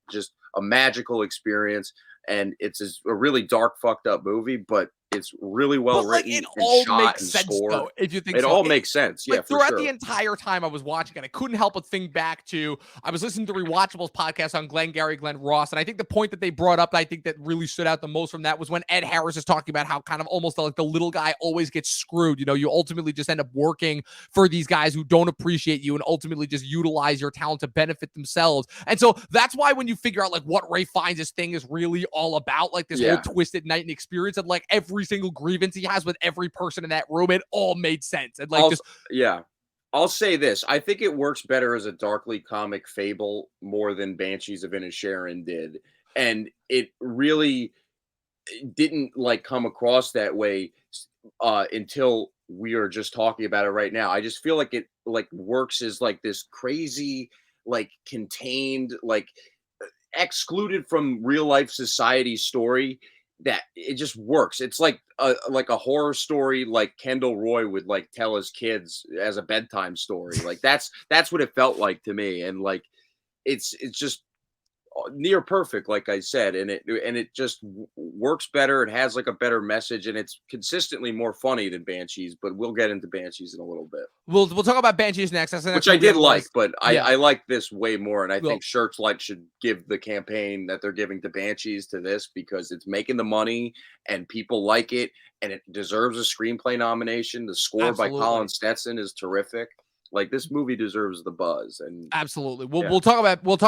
a magical experience. And it's a really dark, fucked up movie, but it's really well written. It all shot makes and sense, scored. though, if you think it so. all makes sense. Yeah, for throughout sure. the entire time I was watching it, I couldn't help but think back to, I was listening to Rewatchables podcast on Glenn Ross, and I think the point that they brought up, I think that really stood out the most from that, was when Ed Harris is talking about how kind of almost like the little guy always gets screwed. You ultimately just end up working for these guys who don't appreciate you and ultimately just utilize your talent to benefit themselves. And so that's why when you figure out, like, what Ray Fiennes' thing is really all about, like this whole twisted night and experience, and, like, every single grievance he has with every person in that room, it all made sense. And, like, I'll say this. I think it works better as a darkly comic fable more than Banshees of Inisherin did. And it really didn't, like, come across that way until we are just talking about it right now. I just feel like it, like, works as, like, this crazy, like, contained, like, excluded from real life society story that it just works. It's like a horror story, like Kendall Roy would, like, tell his kids as a bedtime story. Like, that's what it felt like to me. And, like, it's just near perfect, like I said, and it just works better. It has, like, a better message, and it's consistently more funny than Banshees. But we'll get into Banshees in a little bit. We'll talk about Banshees next. That's the next which I did like, list. but I like this way more, and I think Searchlight should give the campaign that they're giving to Banshees to this, because it's making the money and people like it, and it deserves a screenplay nomination. The score by Colin Stetson is terrific. Like, this movie deserves the buzz. And absolutely. We'll talk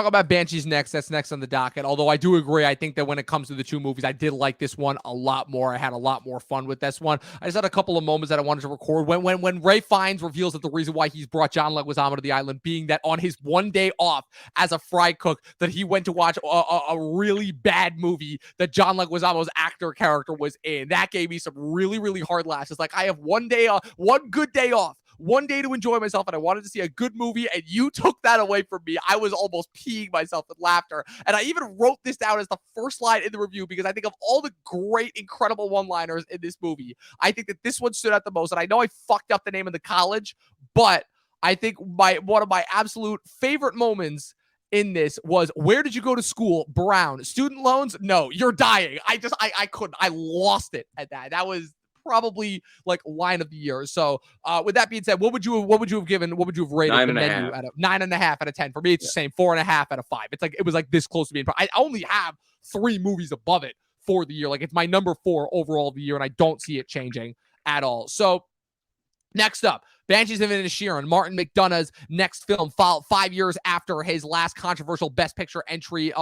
about Banshees next. That's next on the docket. Although I do agree, I think that when it comes to the two movies, I did like this one a lot more. I had a lot more fun with this one. I just had a couple of moments that I wanted to record. When Ray Fiennes reveals that the reason why he's brought John Leguizamo to the island being that on his one day off as a fry cook, that he went to watch a really bad movie that John Leguizamo's actor character was in. That gave me some really, really hard laughs. It's like, I have one day off, one good day off, one day to enjoy myself, and I wanted to see a good movie, and you took that away from me. I was almost peeing myself with laughter. And I even wrote this down as the first line in the review, because I think of all the great, incredible one-liners in this movie, I think that this one stood out the most. And I know I fucked up the name of the college, but I think one of my absolute favorite moments in this was, where did you go to school? Brown. Student loans? No, you're dying. I couldn't. I lost it at that. That was probably like line of the year. So with that being said, what would you have given? What would you have rated the menu out of 9.5 out of 10? For me, it's the same, 4.5 out of 5. It's like, it was like this close to being. I only have 3 movies above it for the year. Like, it's my number 4 overall of the year, and I don't see it changing at all. So next up, Banshees of Inisheerin, Martin McDonagh's next film, 5 years after his last controversial Best Picture entry,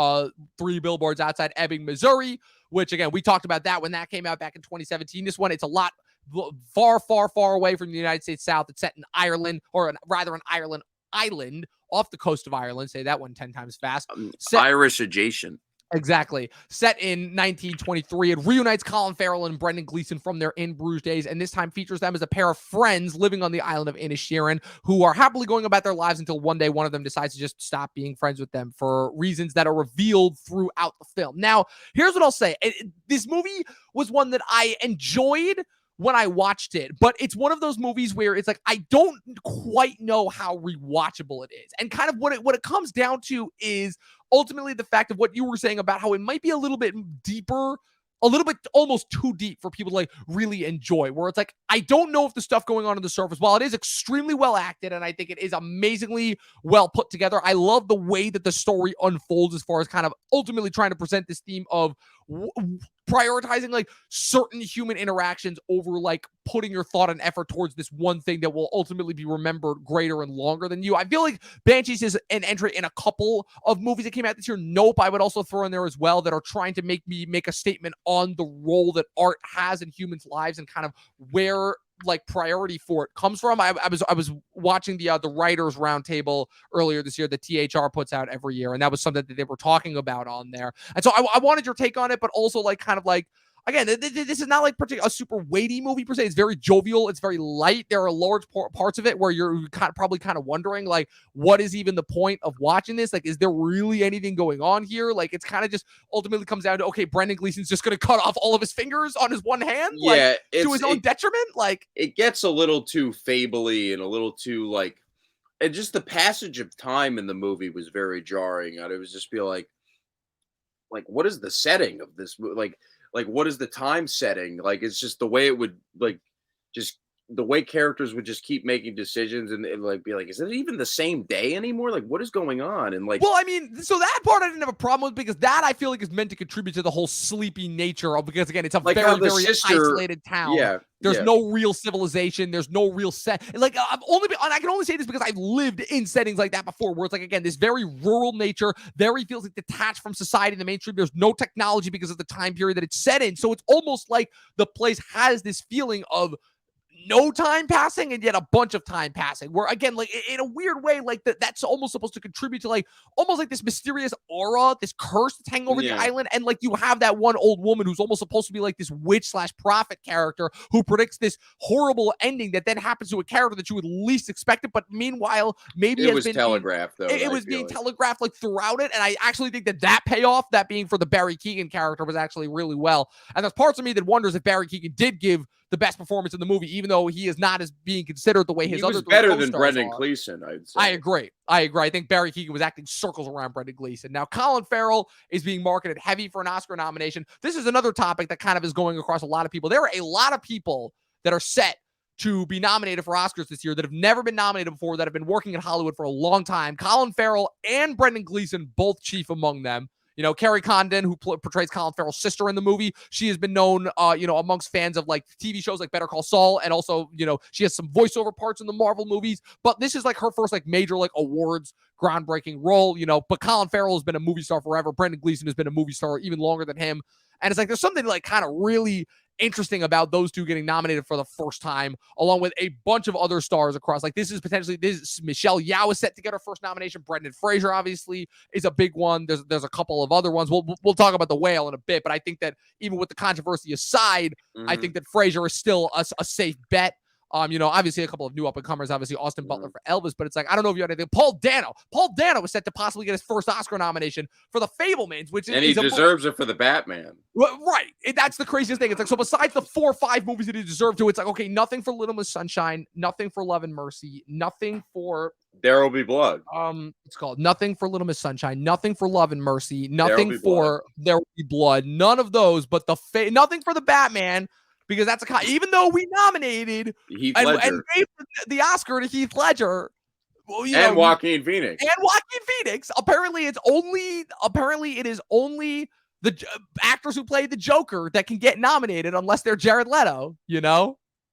3 Billboards Outside Ebbing, Missouri, which, again, we talked about that when that came out back in 2017. This one, it's a lot far, far, far away from the United States South. It's set in Ireland, or rather an Ireland island off the coast of Ireland. Say that one 10 times fast. Irish adjacent. Exactly. Set in 1923, it reunites Colin Farrell and Brendan Gleeson from their In Bruges days, and this time features them as a pair of friends living on the island of Inisheerin, who are happily going about their lives until one day one of them decides to just stop being friends with them for reasons that are revealed throughout the film. Now, here's what I'll say. This movie was one that I enjoyed when I watched it, but it's one of those movies where it's like, I don't quite know how rewatchable it is. And kind of what it comes down to is ultimately the fact of what you were saying about how it might be a little bit deeper, a little bit almost too deep for people to like really enjoy, where it's like, I don't know if the stuff going on the surface, while it is extremely well acted and I think it is amazingly well put together, I love the way that the story unfolds as far as kind of ultimately trying to present this theme of prioritizing like certain human interactions over like putting your thought and effort towards this one thing that will ultimately be remembered greater and longer than you. I feel like Banshees is an entry in a couple of movies that came out this year. Nope, I would also throw in there as well, that are trying to make me make a statement on the role that art has in humans' lives and kind of where like priority for it comes from. I was watching the writers roundtable earlier this year that THR puts out every year, and that was something that they were talking about on there. And so I wanted your take on it, but also like kind of like, again, this is not like a super weighty movie per se. It's very jovial. It's very light. There are large parts of it where you're probably kind of wondering, like, what is even the point of watching this? Like, is there really anything going on here? Like, it's kind of just ultimately comes down to, okay, Brendan Gleeson's just going to cut off all of his fingers on his one hand, yeah, like, to his own detriment. Like, it gets a little too fable-y and a little too like, and just the passage of time in the movie was very jarring. It was just be like, what is the setting of this movie? Like what is the time setting? Like, it's just the way it would like, just the way characters would just keep making decisions and like be like, is it even the same day anymore? Like, what is going on? And like, well, I mean, so that part I didn't have a problem with, because that I feel like is meant to contribute to the whole sleepy nature of, because again, it's a like very, very isolated town. Yeah. There's no real civilization. There's no real set. Like, I can only say this because I've lived in settings like that before, where it's like, again, this very rural nature, very feels like detached from society in the mainstream. There's no technology because of the time period that it's set in. So it's almost like the place has this feeling of no time passing and yet a bunch of time passing, where again, like in a weird way, like that's almost supposed to contribute to like almost like this mysterious aura, this curse that's hanging over the island. And like you have that one old woman who's almost supposed to be like this witch/prophet character who predicts this horrible ending that then happens to a character that you would least expect it, but meanwhile maybe it was telegraphed though. It was being telegraphed like throughout it. And I actually think that payoff, that being for the Barry Keoghan character, was actually really well. And there's parts of me that wonders if Barry Keoghan did give the best performance in the movie, even though he is not as being considered the way his other better than Brendan Gleeson, I'd say. I agree. I think Barry Keoghan was acting circles around Brendan Gleeson. Now, Colin Farrell is being marketed heavy for an Oscar nomination. This is another topic that kind of is going across a lot of people. There are a lot of people that are set to be nominated for Oscars this year that have never been nominated before, that have been working in Hollywood for a long time. Colin Farrell and Brendan Gleeson, both chief among them. You know, Carrie Condon, who portrays Colin Farrell's sister in the movie, she has been known, amongst fans of like TV shows like Better Call Saul, and also, she has some voiceover parts in the Marvel movies. But this is like her first like major like awards groundbreaking role, But Colin Farrell has been a movie star forever. Brendan Gleeson has been a movie star even longer than him, and it's like there's something like kind of really interesting about those two getting nominated for the first time, along with a bunch of other stars across. Like this is Michelle Yeoh is set to get her first nomination. Brendan Frasier obviously is a big one. There's a couple of other ones. We'll talk about The Whale in a bit, but I think that even with the controversy aside, I think that Frasier is still a safe bet. Obviously a couple of new up-and-comers, obviously Austin Butler for Elvis, but it's like, I don't know if you had anything. Paul Dano was set to possibly get his first Oscar nomination for The Fabelmans, which and he deserves it for the Batman. Right. That's the craziest thing. It's like, so besides the 4 or 5 movies that he deserved to, it's like, okay, nothing for Little Miss Sunshine, nothing for Love and Mercy, nothing for There Will Be Blood. It's called nothing for Little Miss Sunshine, nothing for Love and Mercy, nothing for There Will Be Blood, none of those, but nothing for the Batman, because that's even though we nominated Heath Ledger and gave the Oscar to Heath Ledger, and Joaquin Phoenix. Apparently it is only the actors who play the Joker that can get nominated unless they're Jared Leto,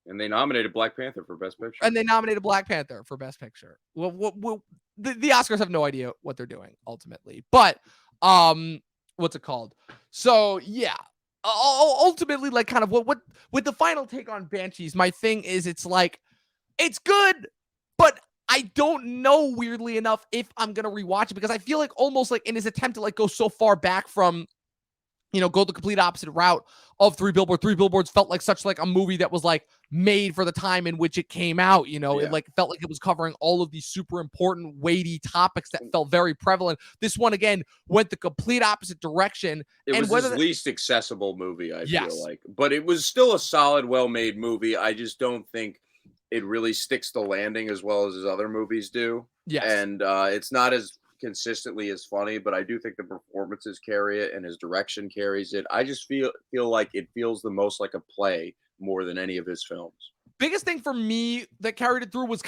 And they nominated Black Panther for Best Picture. Well, the Oscars have no idea what they're doing ultimately. But what's it called? So yeah, ultimately, like, kind of what with the final take on Banshees, my thing is, it's like, it's good, but I don't know, weirdly enough, if I'm gonna rewatch it, because I feel like almost like in his attempt to like go so far back from, go the complete opposite route of Three Billboards. Three Billboards felt like such like a movie that was like made for the time in which it came out. It like felt like it was covering all of these super important, weighty topics that felt very prevalent. This one, again, went the complete opposite direction. It was his least accessible movie, I feel like. But it was still a solid, well-made movie. I just don't think it really sticks the landing as well as his other movies do. Yes. And it's not as consistently as funny, but I do think the performances carry it and his direction carries it. I just feel like it feels the most like a play more than any of his films. Biggest thing for me that carried it through was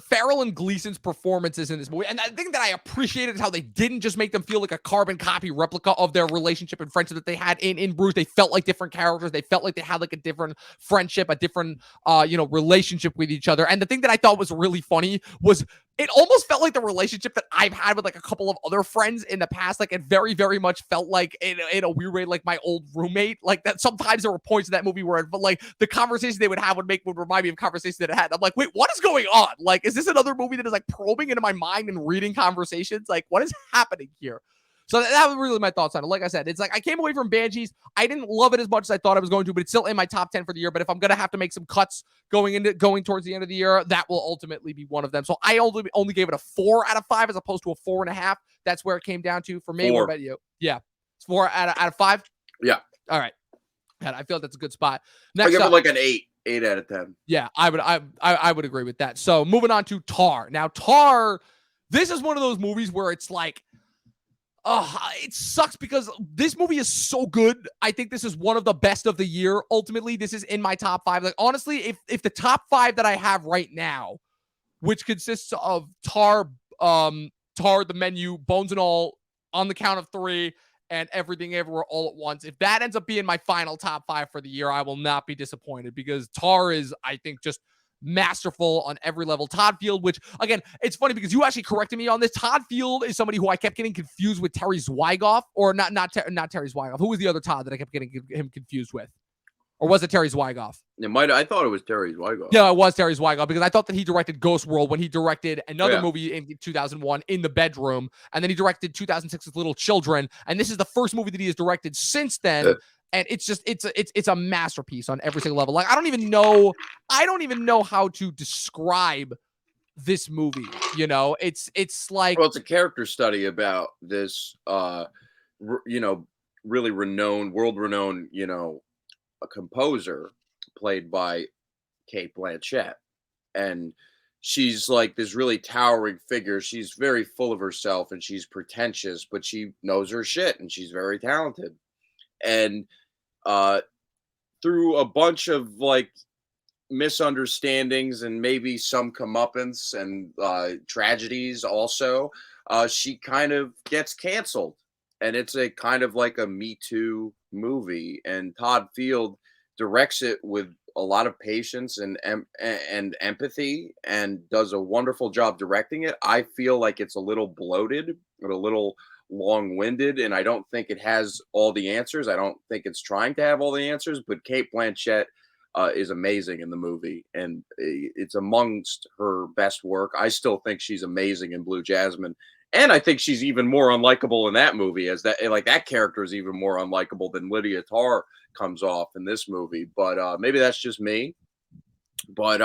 Farrell and Gleason's performances in this movie. And the thing that I appreciated is how they didn't just make them feel like a carbon copy replica of their relationship and friendship that they had in Bruce. They felt like different characters. They felt like they had like a different friendship, a different, relationship with each other. And the thing that I thought was really funny was it almost felt like the relationship that I've had with like a couple of other friends in the past. Like, it very, very much felt like in a weird way, like my old roommate. Like, that sometimes there were points in that movie where, but like the conversation they would have would remind me of conversations that I had. I'm like, wait, what is going on? Like, is this another movie that is like probing into my mind and reading conversations? Like, what is happening here? So that was really my thoughts on it. Like I said, it's like I came away from Banshees. I didn't love it as much as I thought I was going to, but it's still in my top 10 for the year. But if I'm going to have to make some cuts going towards the end of the year, that will ultimately be one of them. So I only gave it a 4 out of 5 as opposed to a 4.5. That's where it came down to for me. 4. What about you? Yeah. It's 4 out of 5? Yeah. All right. And I feel like that's a good spot. I give it like an 8 out of 10. Yeah, I would agree with that. So moving on to Tar. Now, Tar, this is one of those movies where it's like, it sucks because this movie is so good. I think this is one of the best of the year. Ultimately, this is in my top 5. Like, honestly, if the top 5 that I have right now, which consists of Tar, The Menu, Bones and All, On the Count of 3, and Everything Everywhere All at Once, if that ends up being my final top 5 for the year, I will not be disappointed, because Tar is, I think, just masterful on every level. Todd Field, which, again, it's funny because you actually corrected me on this. Todd Field is somebody who I kept getting confused with Terry Zwigoff, or not Terry Zwigoff. Who was the other Todd that I kept getting him confused with? Or was it Terry Zwigoff? I thought it was Terry Zwigoff. Yeah, it was Terry Zwigoff, because I thought that he directed Ghost World when he directed another movie in 2001, In the Bedroom, and then he directed 2006's Little Children, and this is the first movie that he has directed since then. And it's just it's a masterpiece on every single level. Like, I don't even know how to describe this movie. It's like, well, it's a character study about this really world renowned, a composer played by Cate Blanchett. And she's like this really towering figure. She's very full of herself and she's pretentious, but she knows her shit and she's very talented. And through a bunch of like misunderstandings and maybe some comeuppance and tragedies also, she kind of gets canceled. And it's a kind of like a Me Too movie. And Todd Field directs it with a lot of patience and empathy, and does a wonderful job directing it. I feel like it's a little bloated and a little long-winded, and I don't think it has all the answers. I don't think it's trying to have all the answers, but Cate Blanchett is amazing in the movie, and it's amongst her best work. I still think she's amazing in Blue Jasmine, and I think she's even more unlikable in that movie, as that character is even more unlikable than Lydia Tarr comes off in this movie. But maybe that's just me. But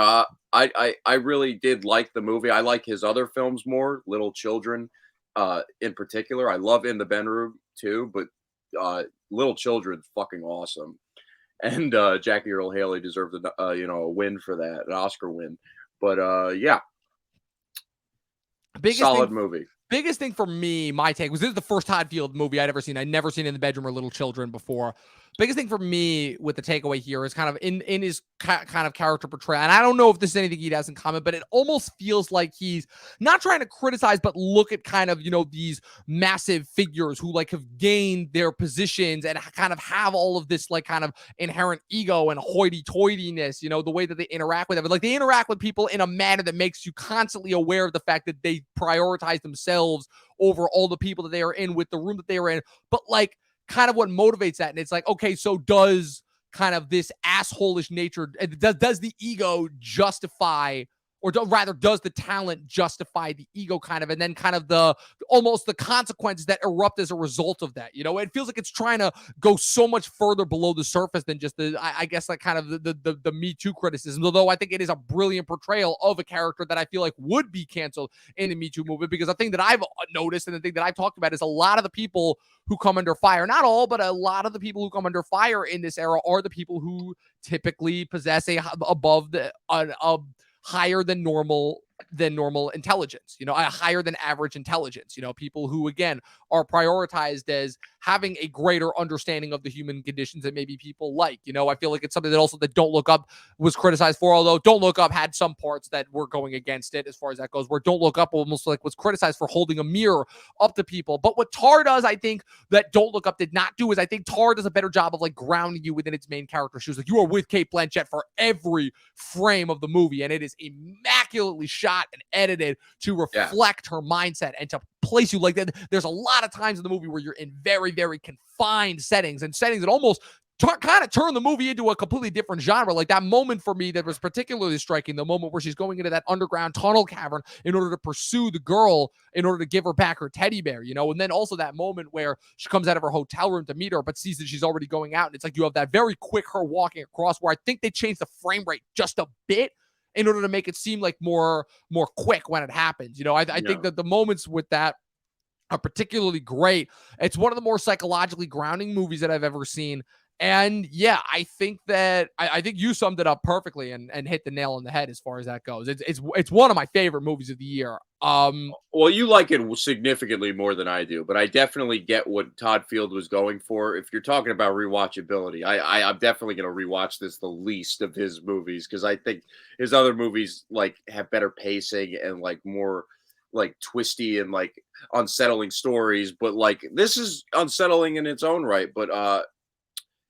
I really did like the movie. I like his other films more, Little Children, in particular. I love In the Bedroom too, but Little Children's fucking awesome. And Jackie Earl Haley deserved a win for that, an Oscar win. But yeah, Biggest solid thing movie. Biggest thing for me, my take was this is the first Todd Field movie I'd ever seen. I'd never seen In the Bedroom or Little Children before. Biggest thing for me with the takeaway here is kind of in his kind of character portrayal. And I don't know if this is anything he has in common, but it almost feels like he's not trying to criticize, but look at kind of, these massive figures who like have gained their positions and kind of have all of this like kind of inherent ego and hoity-toityness, the way that they interact with them. Like they interact with people in a manner that makes you constantly aware of the fact that they prioritize themselves over all the people that they are in with the room that they are in. But like kind of what motivates that. And it's like, okay, so does kind of this assholish nature, does the ego justify, or rather does the talent justify the ego kind of, and then kind of almost the consequences that erupt as a result of that. It feels like it's trying to go so much further below the surface than just I guess like kind of the Me Too criticism, although I think it is a brilliant portrayal of a character that I feel like would be canceled in the Me Too movement, because the thing that I've noticed and the thing that I've talked about is a lot of the people who come under fire, not all, but a lot of the people who come under fire in this era are the people who typically possess a higher than normal intelligence, a higher than average intelligence, people who, again, are prioritized as having a greater understanding of the human conditions that maybe people like. I feel like it's something that also that Don't Look Up was criticized for, although Don't Look Up had some parts that were going against it as far as that goes, where Don't Look Up almost like was criticized for holding a mirror up to people. But what Tar does, I think, that Don't Look Up did not do is I think Tar does a better job of like grounding you within its main character shoes. Like you are with Kate Blanchett for every frame of the movie, and it is immaculately shot and edited to reflect her mindset and to place you like that. There's a lot of times in the movie where you're in very, very confined settings that almost kind of turn the movie into a completely different genre. Like that moment for me that was particularly striking, the moment where she's going into that underground tunnel cavern in order to pursue the girl, in order to give her back her teddy bear, and then also that moment where she comes out of her hotel room to meet her, but sees that she's already going out. And it's like you have that very quick her walking across, where I think they changed the frame rate just a bit in order to make it seem like more quick when it happens. I think that the moments with that are particularly great. It's one of the more psychologically grounding movies that I've ever seen. And yeah, I think that I think you summed it up perfectly and hit the nail on the head as far as that goes. It's one of my favorite movies of the year. Well, you like it significantly more than I do, but I definitely get what Todd Field was going for. If you're talking about rewatchability, I'm definitely going to rewatch this the least of his movies, because I think his other movies like have better pacing and like more like twisty and like unsettling stories. But like this is unsettling in its own right, but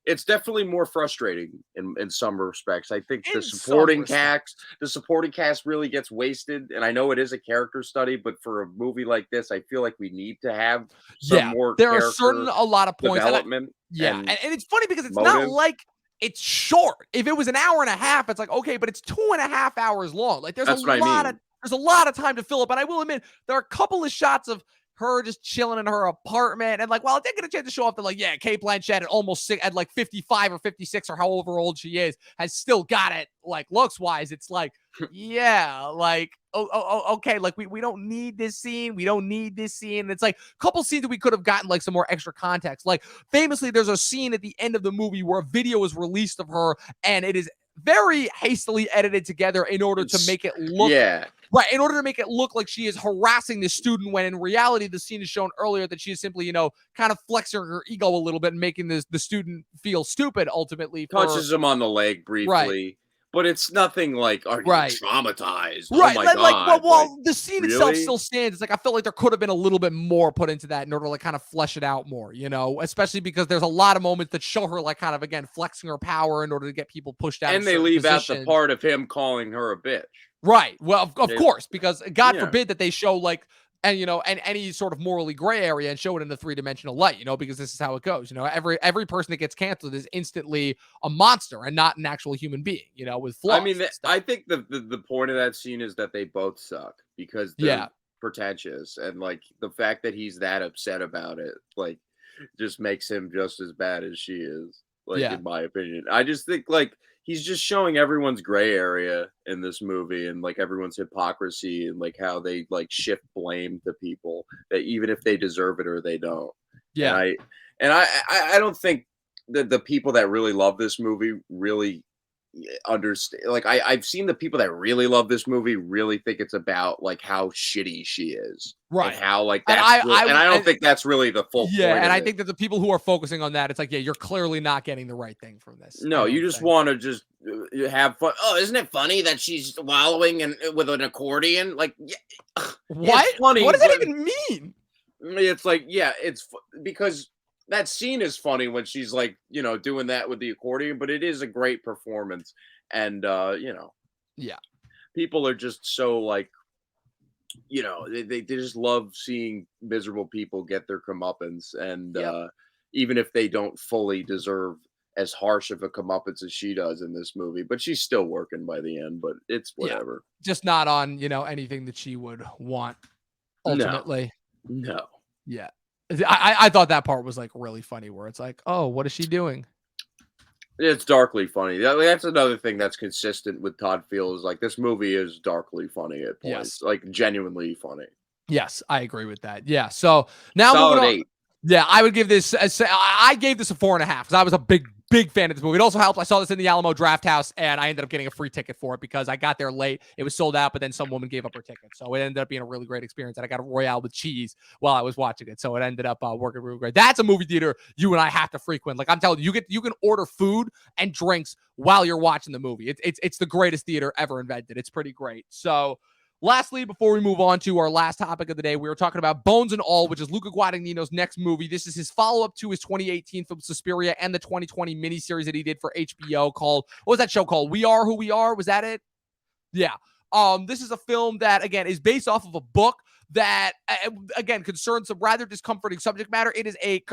it's definitely more frustrating in some respects. I think In some respects. the supporting cast really gets wasted. And I know it is a character study, but for a movie like this, I feel like we need to have some Yeah, more there are character a lot of points. development Yeah, and and it's funny because it's not motive. like it's short. If it was an hour and a half, it's like, okay, but it's 2.5 hours long. Like That's what I mean. there's a lot of time to fill up. And I will admit, there are a couple of shots of her just chilling in her apartment. And like, while I did get a chance to show off that, like, yeah, Kate Blanchett at like 55 or 56 or however old she is, has still got it, like, looks wise. It's like, yeah, like, okay, like we don't need this scene. We don't need this scene. And it's like a couple scenes that we could have gotten like some more extra context. Like famously, there's a scene at the end of the movie where a video is released of her, and it is very hastily edited together in order to make it look Yeah. right, in order to make it look like she is harassing the student, when in reality, the scene is shown earlier that she is simply, kind of flexing her ego a little bit and making the student feel stupid ultimately for Touches him on the leg right. briefly, but it's nothing like, are you Right. traumatized? Oh Right. my Like God. Like, while the scene itself really? still stands, it's like I felt like there could have been a little bit more put into that in order to like kind of flesh it out more, especially because there's a lot of moments that show her like kind of again flexing her power in order to get people pushed out of And they certain leave out the positions. part of him calling her a bitch. Right. Well, of They course, because God Yeah. forbid that they show like and any sort of morally gray area and show it in the three-dimensional light, because this is how it goes. Every person that gets canceled is instantly a monster and not an actual human being, with I flaws mean, and stuff. I think the point of that scene is that they both suck because they're Yeah. pretentious, and like the fact that he's that upset about it, like, just makes him just as bad as she is. like Yeah. in my opinion. I just think like he's just showing everyone's gray area in this movie and like everyone's hypocrisy and like how they like shift blame to people that even if they deserve it or they don't. And Yeah. I don't think that the people that really love this movie really understand. Like I've seen the people that really love this movie really think it's about like how shitty she is and Right. how like And and I don't think that's really the full yeah, point and of I it. think that the people who are focusing on that, it's like, yeah, you're clearly not getting the right thing from this. I No, you don't just think. want to just have fun. Oh, isn't it funny that she's wallowing in with an accordion? Like, yeah, it's What? funny, What does that but even mean? it's like, yeah, because that scene is funny when she's like, doing that with the accordion. But it is a great performance, and Yeah. people are just so like, they just love seeing miserable people get their comeuppance, and Yep. even if they don't fully deserve as harsh of a comeuppance as she does in this movie, but she's still working by the end, but it's Yeah. whatever. Just not on, anything that she would want No, ultimately. no. Yeah. I thought that part was like really funny where it's like, oh, what is she doing? It's darkly funny. That's another thing that's consistent with Todd Field is like this movie is darkly funny at points, Yes. like genuinely funny. Yes, I agree with that. Yeah. So now moving Solid on. 8. Yeah, I would give this. I gave this a 4.5 because I was a big fan of this movie. It also helped. I saw this in the Alamo Draft House, and I ended up getting a free ticket for it because I got there late. It was sold out, but then some woman gave up her ticket, so it ended up being a really great experience. And I got a Royale with cheese while I was watching it, so it ended up working really great. That's a movie theater you and I have to frequent. Like I'm telling you, you can order food and drinks while you're watching the movie. It's the greatest theater ever invented. It's pretty great. So. Lastly, before we move on to our last topic of the day, we were talking about Bones and All, which is Luca Guadagnino's next movie. This is his follow-up to his 2018 film Suspiria and the 2020 miniseries that he did for HBO called, what was that show called? We Are Who We Are? Was that it? Yeah. This is a film that, again, is based off of a book that, again, concerns some rather discomforting subject matter. It is a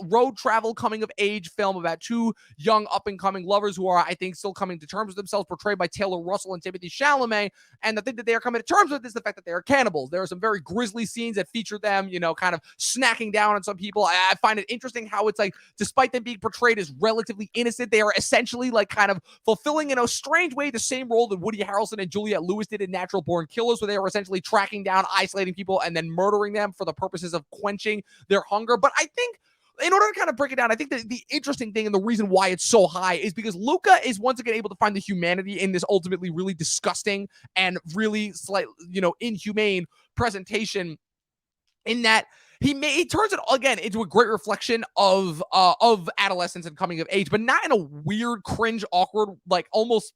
road travel coming of age film about two young up-and-coming lovers who are, I think, still coming to terms with themselves, portrayed by Taylor Russell and Timothée Chalamet. And the thing that they are coming to terms with is the fact that they are cannibals. There are some very grisly scenes that feature them, kind of snacking down on some people. I find it interesting how it's like, despite them being portrayed as relatively innocent, they are essentially like kind of fulfilling in a strange way the same role that Woody Harrelson and Juliette Lewis did in Natural Born Killers, where they were essentially tracking down, isolating people, and then murdering them for the purposes of quenching their hunger. But I think in order to kind of break it down, I think that the interesting thing and the reason why it's so high is because Luca is once again able to find the humanity in this ultimately really disgusting and really inhumane presentation, in that he turns it again into a great reflection of adolescence and coming of age, but not in a weird, cringe, awkward, like almost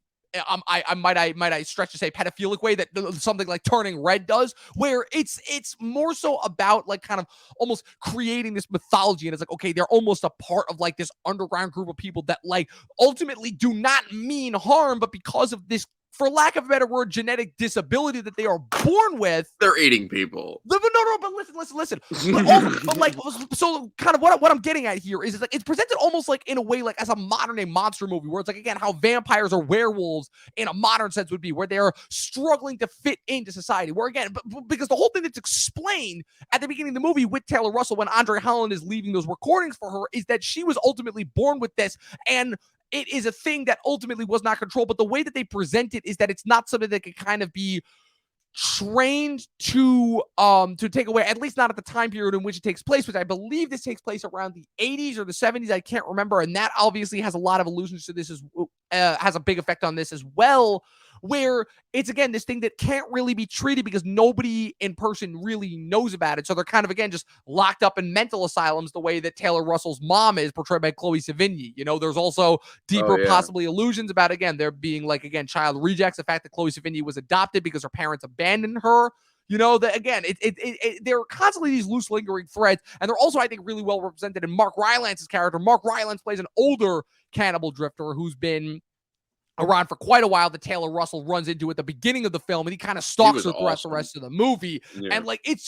I might stretch to say pedophilic way that something like Turning Red does, where it's more so about like kind of almost creating this mythology, and it's like, okay, they're almost a part of like this underground group of people that like ultimately do not mean harm, but because of this, for lack of a better word, genetic disability that they are born with, They're eating people. no, but listen. But like, so kind of what I'm getting at here is like it's presented almost like in a way like as a modern day monster movie, where it's like, again, how vampires or werewolves in a modern sense would be, where they're struggling to fit into society. Where again, because the whole thing that's explained at the beginning of the movie with Taylor Russell when Andre Holland is leaving those recordings for her is that she was ultimately born with this, and it is a thing that ultimately was not controlled. But the way that they present it is that it's not something that can kind of be trained to take away, at least not at the time period in which it takes place, which I believe this takes place around the 80s or the 70s. I can't remember. And that obviously has a lot of allusions to this, has a big effect on this as well, where it's, again, this thing that can't really be treated because nobody in person really knows about it. So they're kind of, again, just locked up in mental asylums the way that Taylor Russell's mom is, portrayed by Chloe Sevigny. There's also deeper, possibly allusions about, again, there being like, again, child rejects, the fact that Chloe Sevigny was adopted because her parents abandoned her. That again, there are constantly these loose lingering threads, and they're also, I think, really well represented in Mark Rylance's character. Mark Rylance plays an older cannibal drifter who's been around for quite a while, that Taylor Russell runs into at the beginning of the film, and he kind of stalks her throughout the rest of the movie. Yeah. And like, it's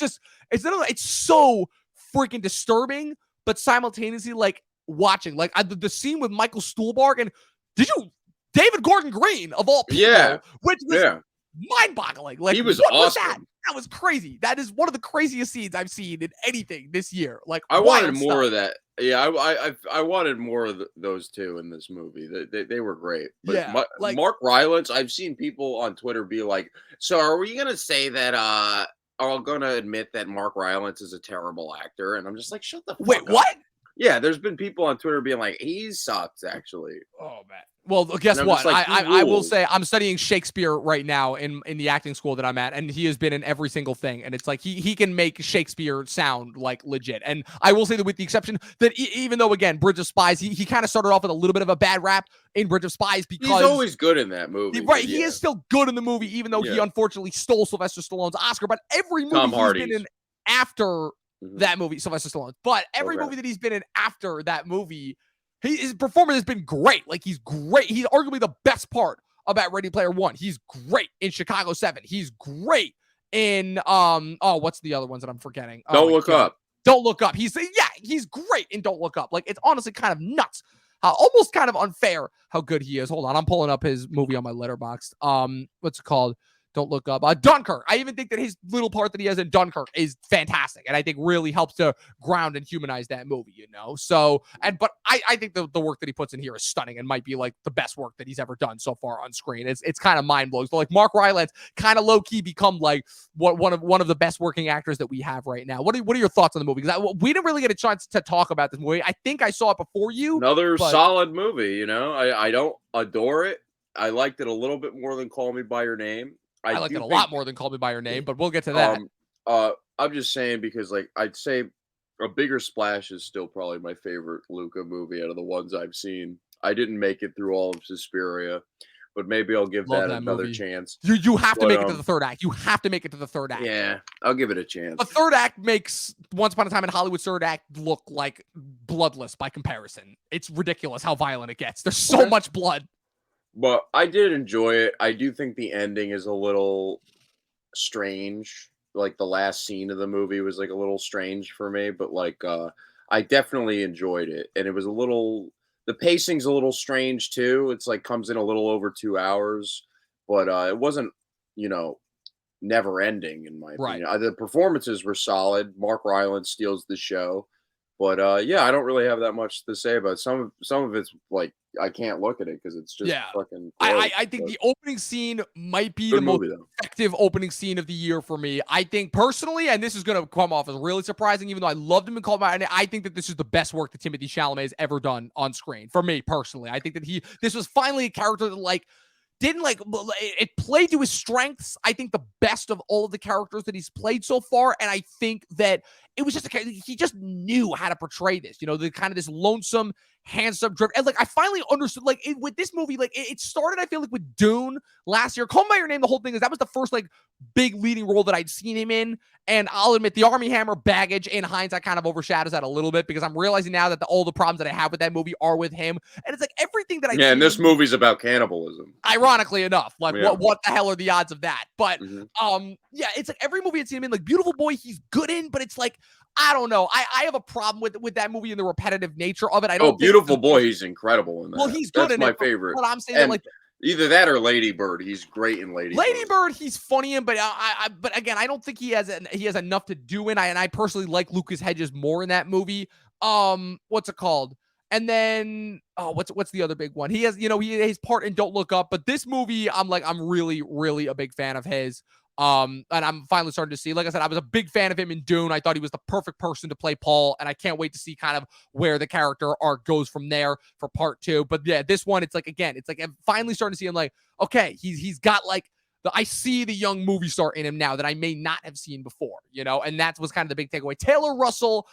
so freaking disturbing, but simultaneously like watching, like the scene with Michael Stuhlbarg and David Gordon Green of all people, which was mind-boggling. Like, He was what was awesome. that? That was crazy. That is one of the craziest scenes I've seen in anything this year. Like, I wild wanted more stuff. of that. Yeah, I wanted more of those two in this movie. They were great. But Yeah, like, Mark Rylance, I've seen people on Twitter be like, "So are we gonna say that? Are gonna admit that Mark Rylance is a terrible actor?" And I'm just like, "Shut the wait, fuck up." what? Yeah, there's been people on Twitter being like, "He sucks," actually. Oh man. Well, guess And I'm what? just like, "He I will rules." say I'm studying Shakespeare right now in the acting school that I'm at, and he has been in every single thing. And it's like he can make Shakespeare sound like legit. And I will say that with the exception that even though again Bridge of Spies, he kind of started off with a little bit of a bad rap in Bridge of Spies He's because always good in that movie. right, but he yeah, is still good in the movie, even though he yeah. unfortunately stole Sylvester Stallone's Oscar. But every movie Tom he's been Hardy's. in after Mhm. that movie, Sylvester Stallone. But every Okay. movie that he's been in after that movie, his performance has been great. Like he's great. He's arguably the best part about Ready Player One. He's great in Chicago 7. He's great in what's the other ones that I'm forgetting? Oh, Don't my Look God. Up. Don't Look Up. He's great in Don't Look Up. Like it's honestly kind of nuts. Almost kind of unfair how good he is. Hold on, I'm pulling up his movie on my letterbox. What's it called? Don't Look Up. Dunkirk. I even think that his little part that he has in Dunkirk is fantastic, and I think really helps to ground and humanize that movie. You know, so but I think the work that he puts in here is stunning and might be like the best work that he's ever done so far on screen. It's kind of mind blowing. So like Mark Rylance kind of low key become like one of the best working actors that we have right now. What are your thoughts on the movie? Because we didn't really get a chance to talk about this movie. I think I saw it before you. Another but solid movie. I don't adore it. I liked it a little bit more than Call Me by Your Name. I liked it a lot more than Call Me by Your Name, but we'll get to that. I'm just saying because like I'd say A Bigger Splash is still probably my favorite Luca movie out of the ones I've seen. I didn't make it through all of Suspiria, but maybe I'll give Love that that another movie. chance. You have to But, make it to the third act. You have to make it to the third act. Yeah, I'll give it a chance. The third act makes Once Upon a Time in Hollywood's third act look like bloodless by comparison. It's ridiculous how violent it gets. There's so much blood. But I did enjoy it. I do think the ending is a little strange. Like the last scene of the movie was like a little strange for me, but like I definitely enjoyed it. And it was the pacing's a little strange too. It's like comes in a little over 2 hours, but it wasn't, you know, never ending in my Right. opinion. The performances were solid. Mark Rylance steals the show. But yeah, I don't really have that much to say about it. Some of it's like I can't look at it because it's just fucking gross, I think the opening scene might be good the most movie, though. effective opening scene of the year for me. I think personally, and this is going to come off as really surprising, even though I loved him in Call Me by Your Name, I think that this is the best work that Timothée Chalamet has ever done on screen. For me personally, I think that this was finally a character that like didn't like it played to his strengths. I think the best of all of the characters that he's played so far, and I think that it was just he just knew how to portray this, you know, the kind of this lonesome, handsome, driven. And like I finally understood, like with this movie, like it started, I feel like with Dune last year. Call Me by Your Name, the whole thing is that was the first like big leading role that I'd seen him in. And I'll admit the Army Hammer baggage in hindsight kind of overshadows that a little bit because I'm realizing now that all the problems that I have with that movie are with him. And it's like everything that I Yeah, and this movie's about cannibalism. Ironically enough, like Yeah. what the hell are the odds of that? But Mhm. yeah, it's like every movie I'd seen him in, like Beautiful Boy, he's good in, but it's like I don't know. I have a problem with that movie and the repetitive nature of it. I don't. Oh, Beautiful Boy, he's incredible in that. Well, he's good That's in my it. favorite. But I'm saying And that like either that or Lady Bird. He's great in Lady Bird. Lady Bird, he's funny in, but but again, I don't think he has enough to do in. And I personally like Lucas Hedges more in that movie. What's it called? And then what's the other big one? He has, his part in Don't Look Up, but this movie, I'm really, really a big fan of his. And I'm finally starting to see, like I said, I was a big fan of him in Dune. I thought he was the perfect person to play Paul, and I can't wait to see kind of where the character arc goes from there for part 2. But yeah, this one, it's like I'm finally starting to see him like, okay, he's got like I see the young movie star in him now that I may not have seen before, and that was kind of the big takeaway. Taylor Russell,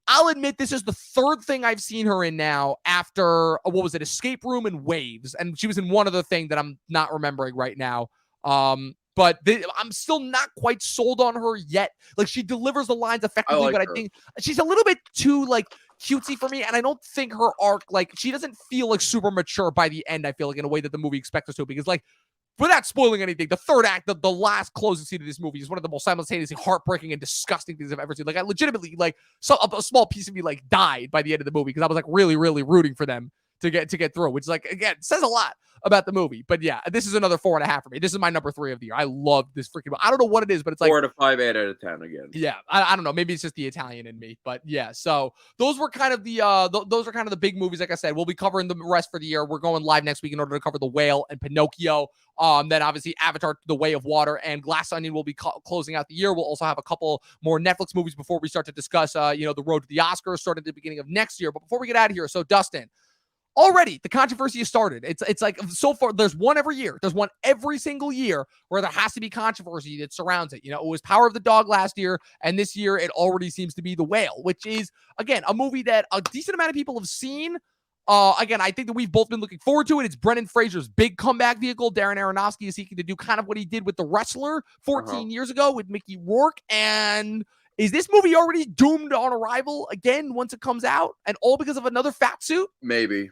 I'll admit this is the third thing I've seen her in now after, what was it, Escape Room and Waves. And she was in one other thing that I'm not remembering right now. But I'm still not quite sold on her yet. Like, she delivers the lines effectively, but I think she's a little bit too, like, cutesy for me. And I don't think her arc, like, she doesn't feel, like, super mature by the end, I feel like, in a way that the movie expects us to. Because, like, without spoiling anything, the third act, the last closing scene of this movie is one of the most simultaneously heartbreaking and disgusting things I've ever seen. Like, I legitimately, like, a small piece of me, like, died by the end of the movie because I was, like, really, really rooting for them to get through, which like again says a lot about the movie. But yeah, this is another 4.5 for me. This is my number 3 of the year. I love this freaking movie. I don't know what it is, but it's like 4 out of 5, 8 out of 10 again. yeah, I don't know. Maybe it's just the Italian in me, but yeah. So those were kind of the those are kind of the big movies. Like I said, we'll be covering the rest for the year. We're going live next week in order to cover The Whale and Pinocchio. Then obviously Avatar: The Way of Water and Glass Onion will be closing out the year. We'll also have a couple more Netflix movies before we start to discuss the road to the Oscars starting at the beginning of next year. But before we get out of here, so Dustin. Already, the controversy has started. It's like so far, there's one every year. There's one every single year where there has to be controversy that surrounds it. It was Power of the Dog last year, and this year it already seems to be The Whale, which is, again, a movie that a decent amount of people have seen. Again, I think that we've both been looking forward to it. It's Brendan Fraser's big comeback vehicle. Darren Aronofsky is seeking to do kind of what he did with The Wrestler 14 years ago with Mickey Rourke, and is this movie already doomed on arrival again once it comes out, and all because of another fat suit? Maybe.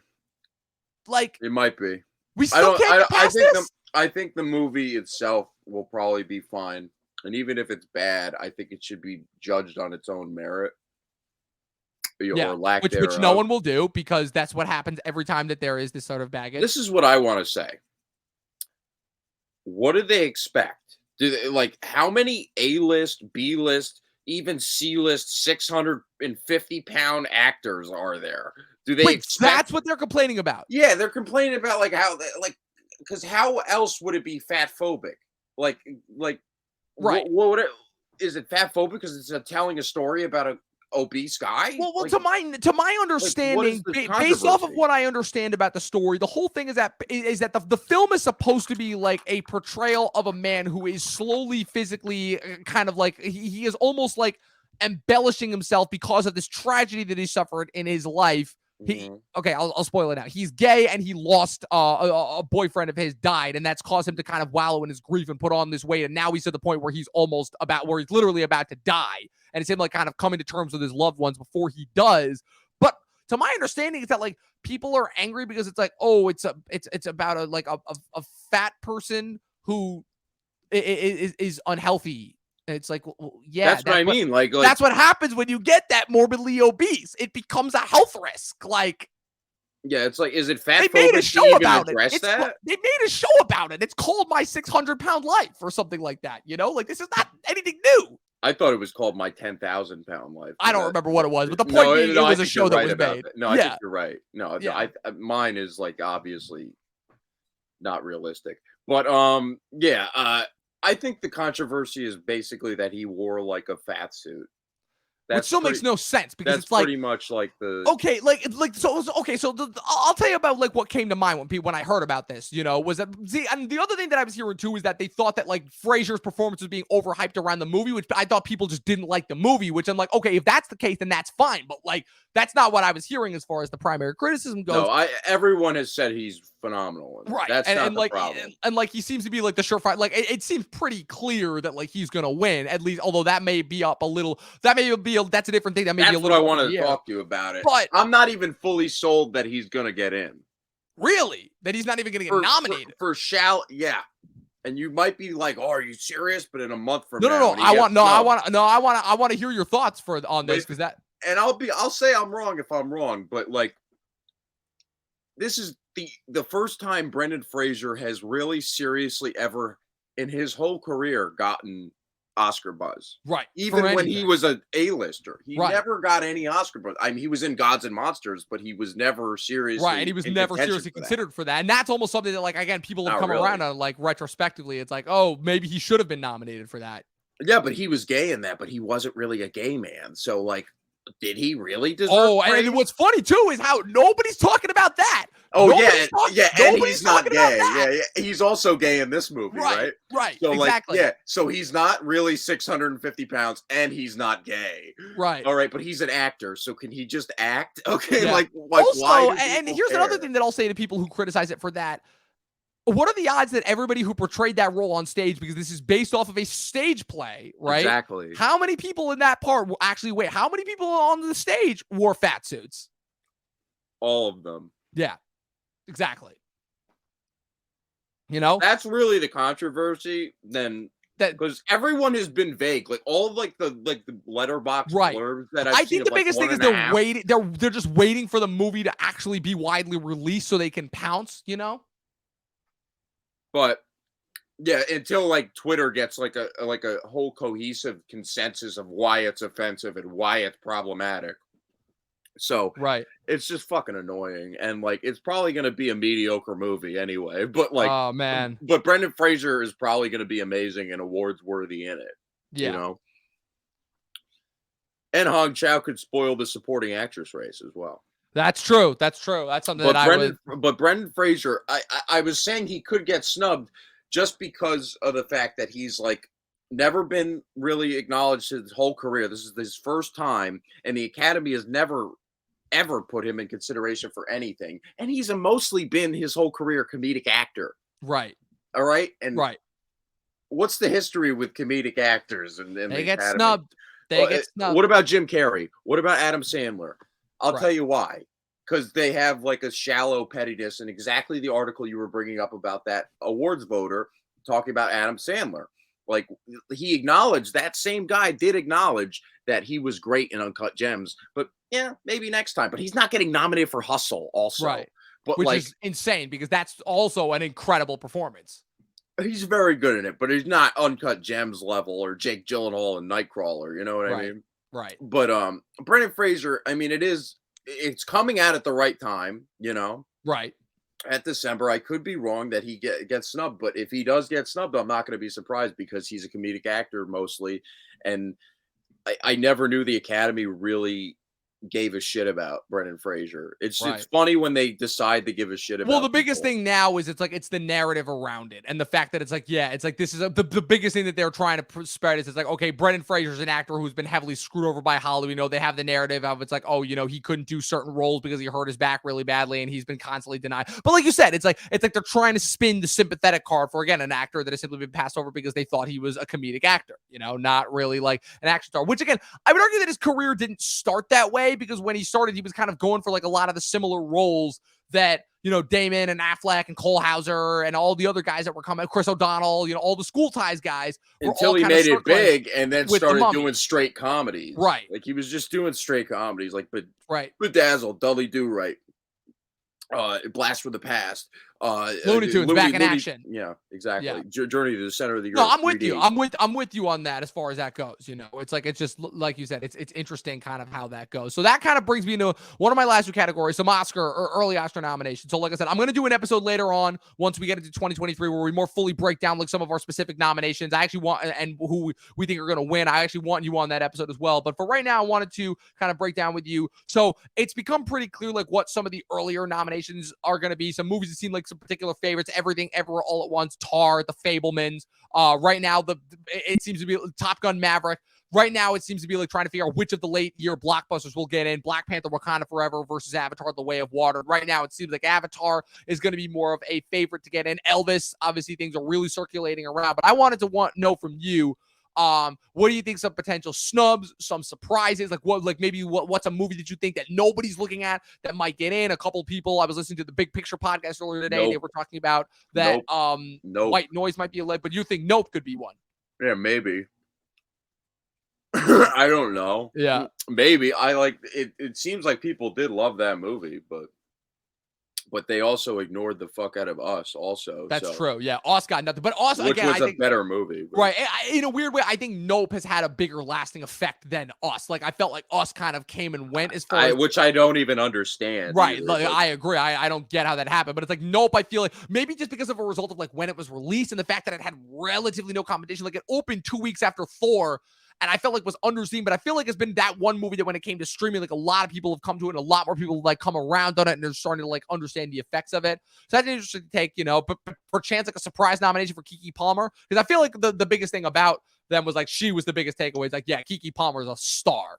Like it might be. We still can't get past this? I think the movie itself will probably be fine, and even if it's bad, I think it should be judged on its own merit, or lack thereof. Which no one will do, because that's what happens every time that there is this sort of baggage. This is what I want to say. What do they expect? Do they like how many A-list, B-list, even C-list 650-pound actors are there? Do they expect... That's what they're complaining about. Yeah, they're complaining about like how because how else would it be fat phobic? Like right. What would it, is it fat phobic because it's telling a story about a obese guy? Well, like, to my understanding, based off of what I understand about the story, the whole thing is that the film is supposed to be like a portrayal of a man who is slowly physically kind of like he is almost like embellishing himself because of this tragedy that he suffered in his life. I'll spoil it out. He's gay and he lost a boyfriend of his died, and that's caused him to kind of wallow in his grief and put on this weight. And now he's to the point where he's literally about to die. And it's him like kind of coming to terms with his loved ones before he does. But to my understanding, it's that like people are angry because it's like, oh, it's about a fat person who is unhealthy. And it's like, well, yeah, that's what I mean. Like that's what happens when you get that morbidly obese. It becomes a health risk. Like, yeah, it's like, is it fat? They made a show about it. They made a show about it. It's called My 600-Pound Life or something like that. Like this is not anything new. I thought it was called My 10,000-Pound Life. I don't remember what it was, but the point being, it was a show that was made. No, I think you're right. No, mine is like obviously not realistic, but I think the controversy is basically that he wore like a fat suit. Which still makes no sense because that's it's like pretty much like the I'll tell you about like what came to mind when I heard about this. Was that and the other thing that I was hearing too is that they thought that like Frasier's performance was being overhyped around the movie, which I thought people just didn't like the movie. Which I'm like, okay, if that's the case, then that's fine. But like that's not what I was hearing as far as the primary criticism goes. No, everyone has said he's phenomenal. Right, that's not the problem. And like he seems to be like the surefire. Like it seems pretty clear that like he's gonna win at least. Although that may be up a little. That's a different thing. That's what I want to talk to you about it. But I'm not even fully sold that he's gonna get in. Really? That he's not even gonna get nominated for yeah. And you might be like, "Oh, are you serious?" But in a month from now, I want to hear your thoughts on this because that. And I'll say I'm wrong if I'm wrong, but like, this is the first time Brendan Fraser has really seriously ever in his whole career gotten Oscar buzz. Right. Even when he was a A-lister. He never got any Oscar buzz. I mean, he was in Gods and Monsters, but he was never seriously right, and he was never seriously considered for that. And that's almost something that, like, again, people have come around on, like, retrospectively. It's like, oh, maybe he should have been nominated for that. Yeah, but he was gay in that, but he wasn't really a gay man. So, like, did he really deserve praise? And what's funny, too, is how nobody's talking about that. Oh, and he's not gay. Yeah, he's also gay in this movie, right? Right, so, exactly. Like, so he's not really 650 pounds, and he's not gay. Right. All right, but he's an actor, so can he just act? Okay, yeah. like also, why and here's another thing that I'll say to people who criticize it for that. What are the odds that everybody who portrayed that role on stage, because this is based off of a stage play, right? Exactly. How many people in that part will actually wait? How many people on the stage wore fat suits? All of them. Yeah, exactly. You know? That's really the controversy. Then that because everyone has been vague. Like all of the letterbox right. blurbs that I've I seen think of the biggest thing is 1.5. they're just waiting for the movie to actually be widely released so they can pounce, you know? But yeah, until like Twitter gets like a whole cohesive consensus of why it's offensive and why it's problematic. So Right. it's just fucking annoying, and like it's probably gonna be a mediocre movie anyway. Oh man. But Brendan Fraser is probably gonna be amazing and awards worthy in it, you Yeah. know. And Hong Chow could spoil the supporting actress race as well. That's true. That's true. That's something that I would But Brendan Fraser, I was saying he could get snubbed just because of the fact that he's like never been really acknowledged his whole career. This is his first time, and the Academy has never ever put him in consideration for anything. And he's mostly been his whole career comedic actor. right. All right. And Right. what's the history with comedic actors in They the get Academy? snubbed. They get What snubbed. about Jim Carrey? What about Adam Sandler? I'll Right. tell you why. Because they have like a shallow pettiness, and exactly the article you were bringing up about that awards voter talking about Adam Sandler. Like he acknowledged that same guy did acknowledge that he was great in Uncut Gems, but yeah, maybe next time. But he's not getting nominated for Hustle, also. Right. But Which like is insane because that's also an incredible performance. he's very good in it, but he's not Uncut Gems level or Jake Gyllenhaal and Nightcrawler. You know what I Right. mean? Right. But Brendan Fraser, I mean, it's coming out at the right time, you know. Right. At December, I could be wrong that he gets snubbed, but if he does get snubbed, I'm not going to be surprised because he's a comedic actor mostly, and I never knew the Academy really gave a shit about Brendan Fraser. It's Right. funny when they decide to give a shit about. Well, the biggest people. thing now is it's the narrative around it, and the fact that it's like, yeah, it's like this is the biggest thing that they're trying to spread is it's like, okay, Brendan Fraser's an actor who's been heavily screwed over by Hollywood. You know, they have the narrative of it's like, oh, you know, he couldn't do certain roles because he hurt his back really badly, and he's been constantly denied. But like you said, it's like they're trying to spin the sympathetic card for again an actor that has simply been passed over because they thought he was a comedic actor. You know, not really like an action star. Which again, I would argue that his career didn't start that way because when he started, he was kind of going for like a lot of the similar roles that, you know, Damon and Affleck and Cole Hauser and all the other guys that were coming, Chris O'Donnell, you know, all the School Ties guys. Until he made it big and then started doing straight comedies. Right. Like he was just doing straight comedies like right. Bedazzled, Dudley Do Right, Blast from the Past, Looney Tunes back in action. Yeah, exactly. Yeah. Journey to the Center of the Earth. No, I'm with 3D. you. I'm with you on that as far as that goes. You know, it's like it's just like you said, it's interesting kind of how that goes. So that kind of brings me into one of my last two categories, some Oscar or early Oscar nominations. So like I said, I'm gonna do an episode later on once we get into 2023 where we more fully break down like some of our specific nominations. I actually want and who we think are gonna win. I actually want you on that episode as well. But for right now, I wanted to kind of break down with you. So it's become pretty clear like what some of the earlier nominations are gonna be. Some movies that seem like some particular favorites, Everything Everywhere All at Once, Tar, The Fablemans. Right now, it seems to be Top Gun Maverick. Right now, it seems to be like trying to figure out which of the late year blockbusters will get in. Black Panther, Wakanda Forever versus Avatar, The Way of Water. Right now, it seems like Avatar is going to be more of a favorite to get in. Elvis, obviously, things are really circulating around. But I wanted to know from you, what do you think some potential snubs, some surprises, like what's a movie that you think that nobody's looking at that might get in? A couple people, I was listening to the Big Picture podcast earlier today. Nope. They were talking about that Nope. White Noise might be a leg, but you think Nope could be one. Yeah, maybe. I don't know. Yeah. Maybe. I like it. It seems like people did love that movie, but they also ignored the fuck out of Us also. That's true. Yeah. Us got nothing. But Us, which again, was I think, a better movie. But. Right. In a weird way, I think Nope has had a bigger lasting effect than Us. Like, I felt like Us kind of came and went as far as... Which I don't even understand. Right. Like, I agree. I don't get how that happened. But it's like Nope, I feel like maybe just because of a result of like when it was released and the fact that it had relatively no competition. Like, it opened 2 weeks after Thor. And I felt like was underseen, but I feel like it's been that one movie that when it came to streaming, like a lot of people have come to it and a lot more people like come around on it and they're starting to like understand the effects of it. So that's an interesting take, you know, but for chance like a surprise nomination for Keke Palmer, because I feel like the biggest thing about them was like she was the biggest takeaway. It's like, yeah, Keke Palmer is a star.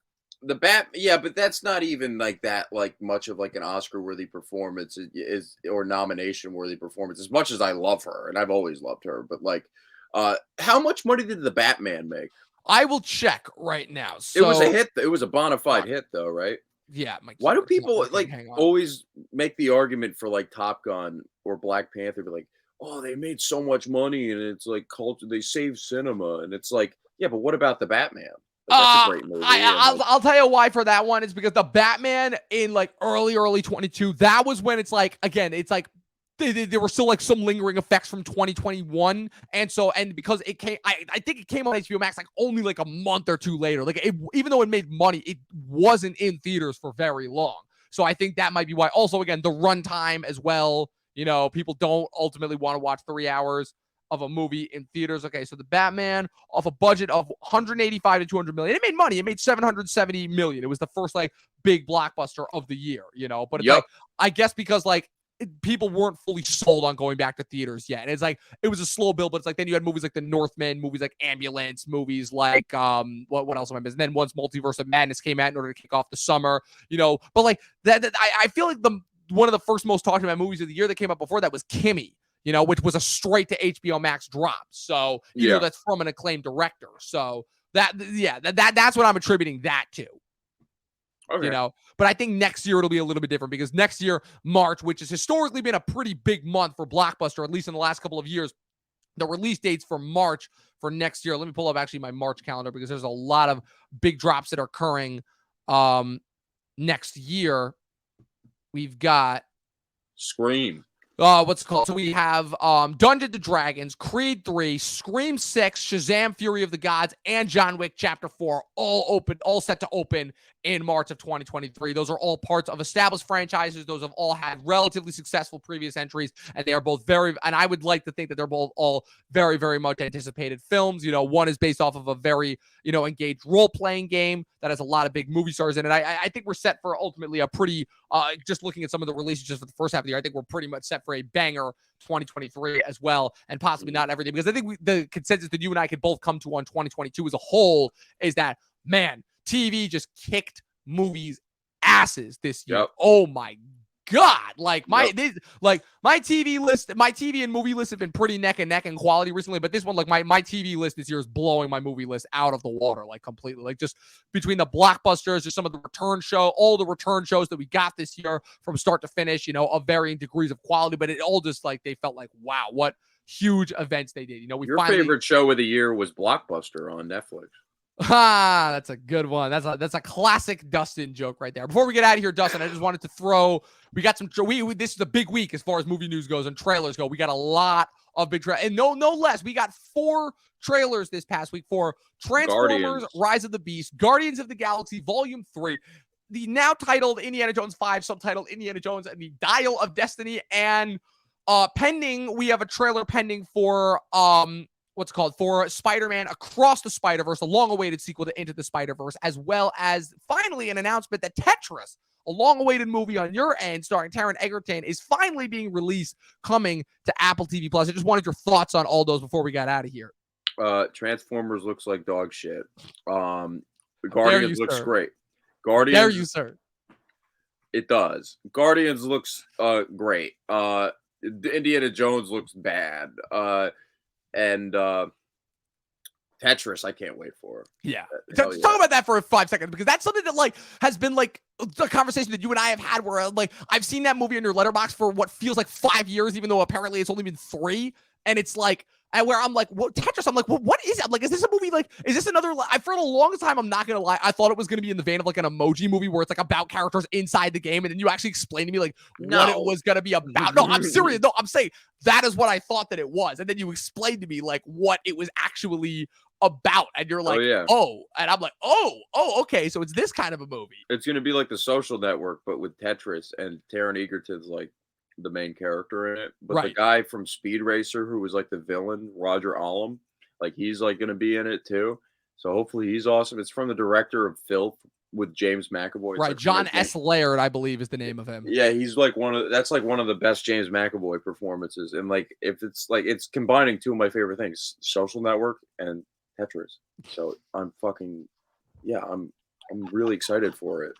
Yeah, but that's not even like that, like much of like an Oscar-worthy performance is or nomination-worthy performance. As much as I love her, and I've always loved her, but like, how much money did The Batman make? I will check right now. So, it was a hit. It was a bona fide hit, though, right? Yeah. Why do people like always make the argument for like Top Gun or Black Panther? But like, oh, they made so much money and it's like culture, they saved cinema. And it's like, yeah, but what about the Batman? Like, that's a great movie. And like, I'll tell you why for that one is because the Batman in like early 22, that was when it's like, again, it's like there were still like some lingering effects from 2021. And because it came, I think it came on HBO Max like only like a month or two later. Like even though it made money, it wasn't in theaters for very long. So I think that might be why. Also, again, the runtime as well. People don't ultimately want to watch 3 hours of a movie in theaters. Okay, so the Batman off a budget of 185 to 200 million. It made money. It made 770 million. It was the first like big blockbuster of the year, but it's like, I guess because like people weren't fully sold on going back to theaters yet. And it's like, it was a slow build, but it's like, then you had movies like The Northman, movies like Ambulance, movies like, what else am I missing? And then once Multiverse of Madness came out in order to kick off the summer, but like that I feel like one of the first most talked about movies of the year that came out before that was Kimmy, which was a straight to HBO Max drop. So, that's from an acclaimed director. So that's what I'm attributing that to. Okay. But I think next year it'll be a little bit different because next year, March, which has historically been a pretty big month for Blockbuster, at least in the last couple of years, the release dates for March for next year. Let me pull up actually my March calendar because there's a lot of big drops that are occurring next year. We've got Scream. What's it called? So we have Dungeons & Dragons, Creed 3, Scream 6, Shazam! Fury of the Gods, and John Wick Chapter 4, all set to open in March of 2023. Those are all parts of established franchises. Those have all had relatively successful previous entries, and they are both and I would like to think that they're both all very, very much anticipated films. One is based off of a very, engaged role-playing game that has a lot of big movie stars in it. I think we're set for ultimately a pretty, just looking at some of the releases just for the first half of the year, I think we're pretty much set for a banger 2023 as well, and possibly not everything, because I think the consensus that you and I could both come to on 2022 as a whole is that, man, TV just kicked movies asses this year. Yep. Oh my God. Like my TV list, my TV and movie list have been pretty neck and neck in quality recently, but this one, like my TV list this year is blowing my movie list out of the water, like completely. Like just between the blockbusters, just some of the all the return shows that we got this year from start to finish, of varying degrees of quality, but it all just like, they felt like, wow, what huge events they did. Your favorite show of the year was Blockbuster on Netflix. That's a good one. That's a classic Dustin joke right there. Before we get out of here, Dustin, I just wanted to throw, we got some, this is a big week as far as movie news goes and trailers go. We got a lot of big trailers, and no less. We got 4 trailers this past week for Transformers, Rise of the Beast, Guardians of the Galaxy, Volume 3, the now titled Indiana Jones 5, subtitled Indiana Jones and the Dial of Destiny, and we have a trailer pending for, for Spider-Man Across the Spider-Verse, a long-awaited sequel to Into the Spider-Verse, as well as finally an announcement that Tetris, a long-awaited movie on your end starring Taron Egerton, is finally being released, coming to Apple TV+. I just wanted your thoughts on all those before we got out of here. Transformers looks like dog shit. Guardians looks great. Guardians. There you, sir. It does. Guardians looks great. Indiana Jones looks bad. And Tetris, I can't wait for. Yeah. Talk about that for 5 seconds, because that's something that like has been like the conversation that you and I have had where like I've seen that movie on your letterbox for what feels like 5 years, even though apparently it's only been 3. And it's like, and where I'm like, well, Tetris, I'm like, well, what is it? I'm like, is this a movie? Like, is this another, for the longest time, I'm not going to lie, I thought it was going to be in the vein of like an Emoji movie where it's like about characters inside the game. And then you actually explained to me like what it was going to be about. No, I'm serious. No, I'm saying that is what I thought that it was. And then you explained to me like what it was actually about. And you're like, oh. And I'm like, oh, okay. So it's this kind of a movie. It's going to be like The Social Network, but with Tetris, and Taron Egerton's like the main character in it, but the guy from Speed Racer who was like the villain, Roger Allam, like he's like going to be in it too. So hopefully he's awesome. It's from the director of Filth with James McAvoy. Right, John S. Laird, I believe, is the name of him. Yeah, he's like one of the best James McAvoy performances. And like if it's like it's combining 2 of my favorite things, Social Network and Tetris. So I'm really excited for it.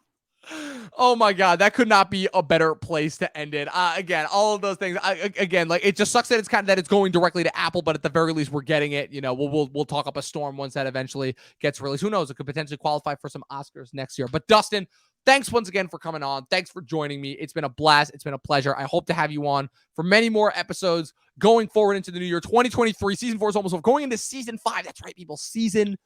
Oh my God, that could not be a better place to end it. Again, all of those things. Again, like it just sucks that it's going directly to Apple, but at the very least, we're getting it. We'll talk up a storm once that eventually gets released. Who knows? It could potentially qualify for some Oscars next year. But Dustin, thanks once again for coming on. Thanks for joining me. It's been a blast. It's been a pleasure. I hope to have you on for many more episodes going forward into the new year. 2023, season 4 is almost over. Going into season 5. That's right, people. Season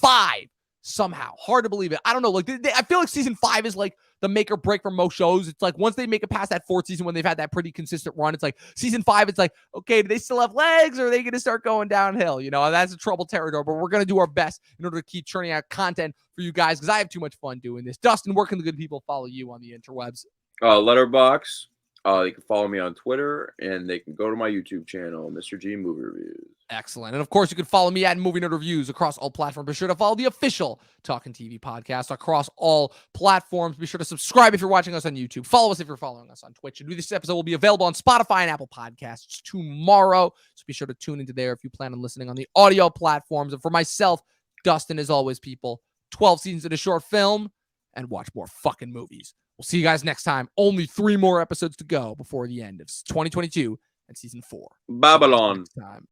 5. Somehow. Hard to believe it. I don't know. Like, I feel like season 5 is like the make or break for most shows. It's like once they make it past that 4th season when they've had that pretty consistent run, it's like season 5, it's like, okay, do they still have legs or are they going to start going downhill? You know, that's a trouble territory, but we're going to do our best in order to keep churning out content for you guys because I have too much fun doing this. Dustin, where can the good people follow you on the interwebs? Letterbox. They can follow me on Twitter, and they can go to my YouTube channel, Mr. G Movie Reviews. Excellent. And of course, you can follow me at Movie Nerd Reviews across all platforms. Be sure to follow the official Talking TV podcast across all platforms. Be sure to subscribe if you're watching us on YouTube. Follow us if you're following us on Twitch. And this episode will be available on Spotify and Apple Podcasts tomorrow. So be sure to tune into there if you plan on listening on the audio platforms. And for myself, Dustin, as always, people, 12 seasons in a short film and watch more fucking movies. We'll see you guys next time. Only 3 more episodes to go before the end of 2022 and season 4. Babylon. Next time.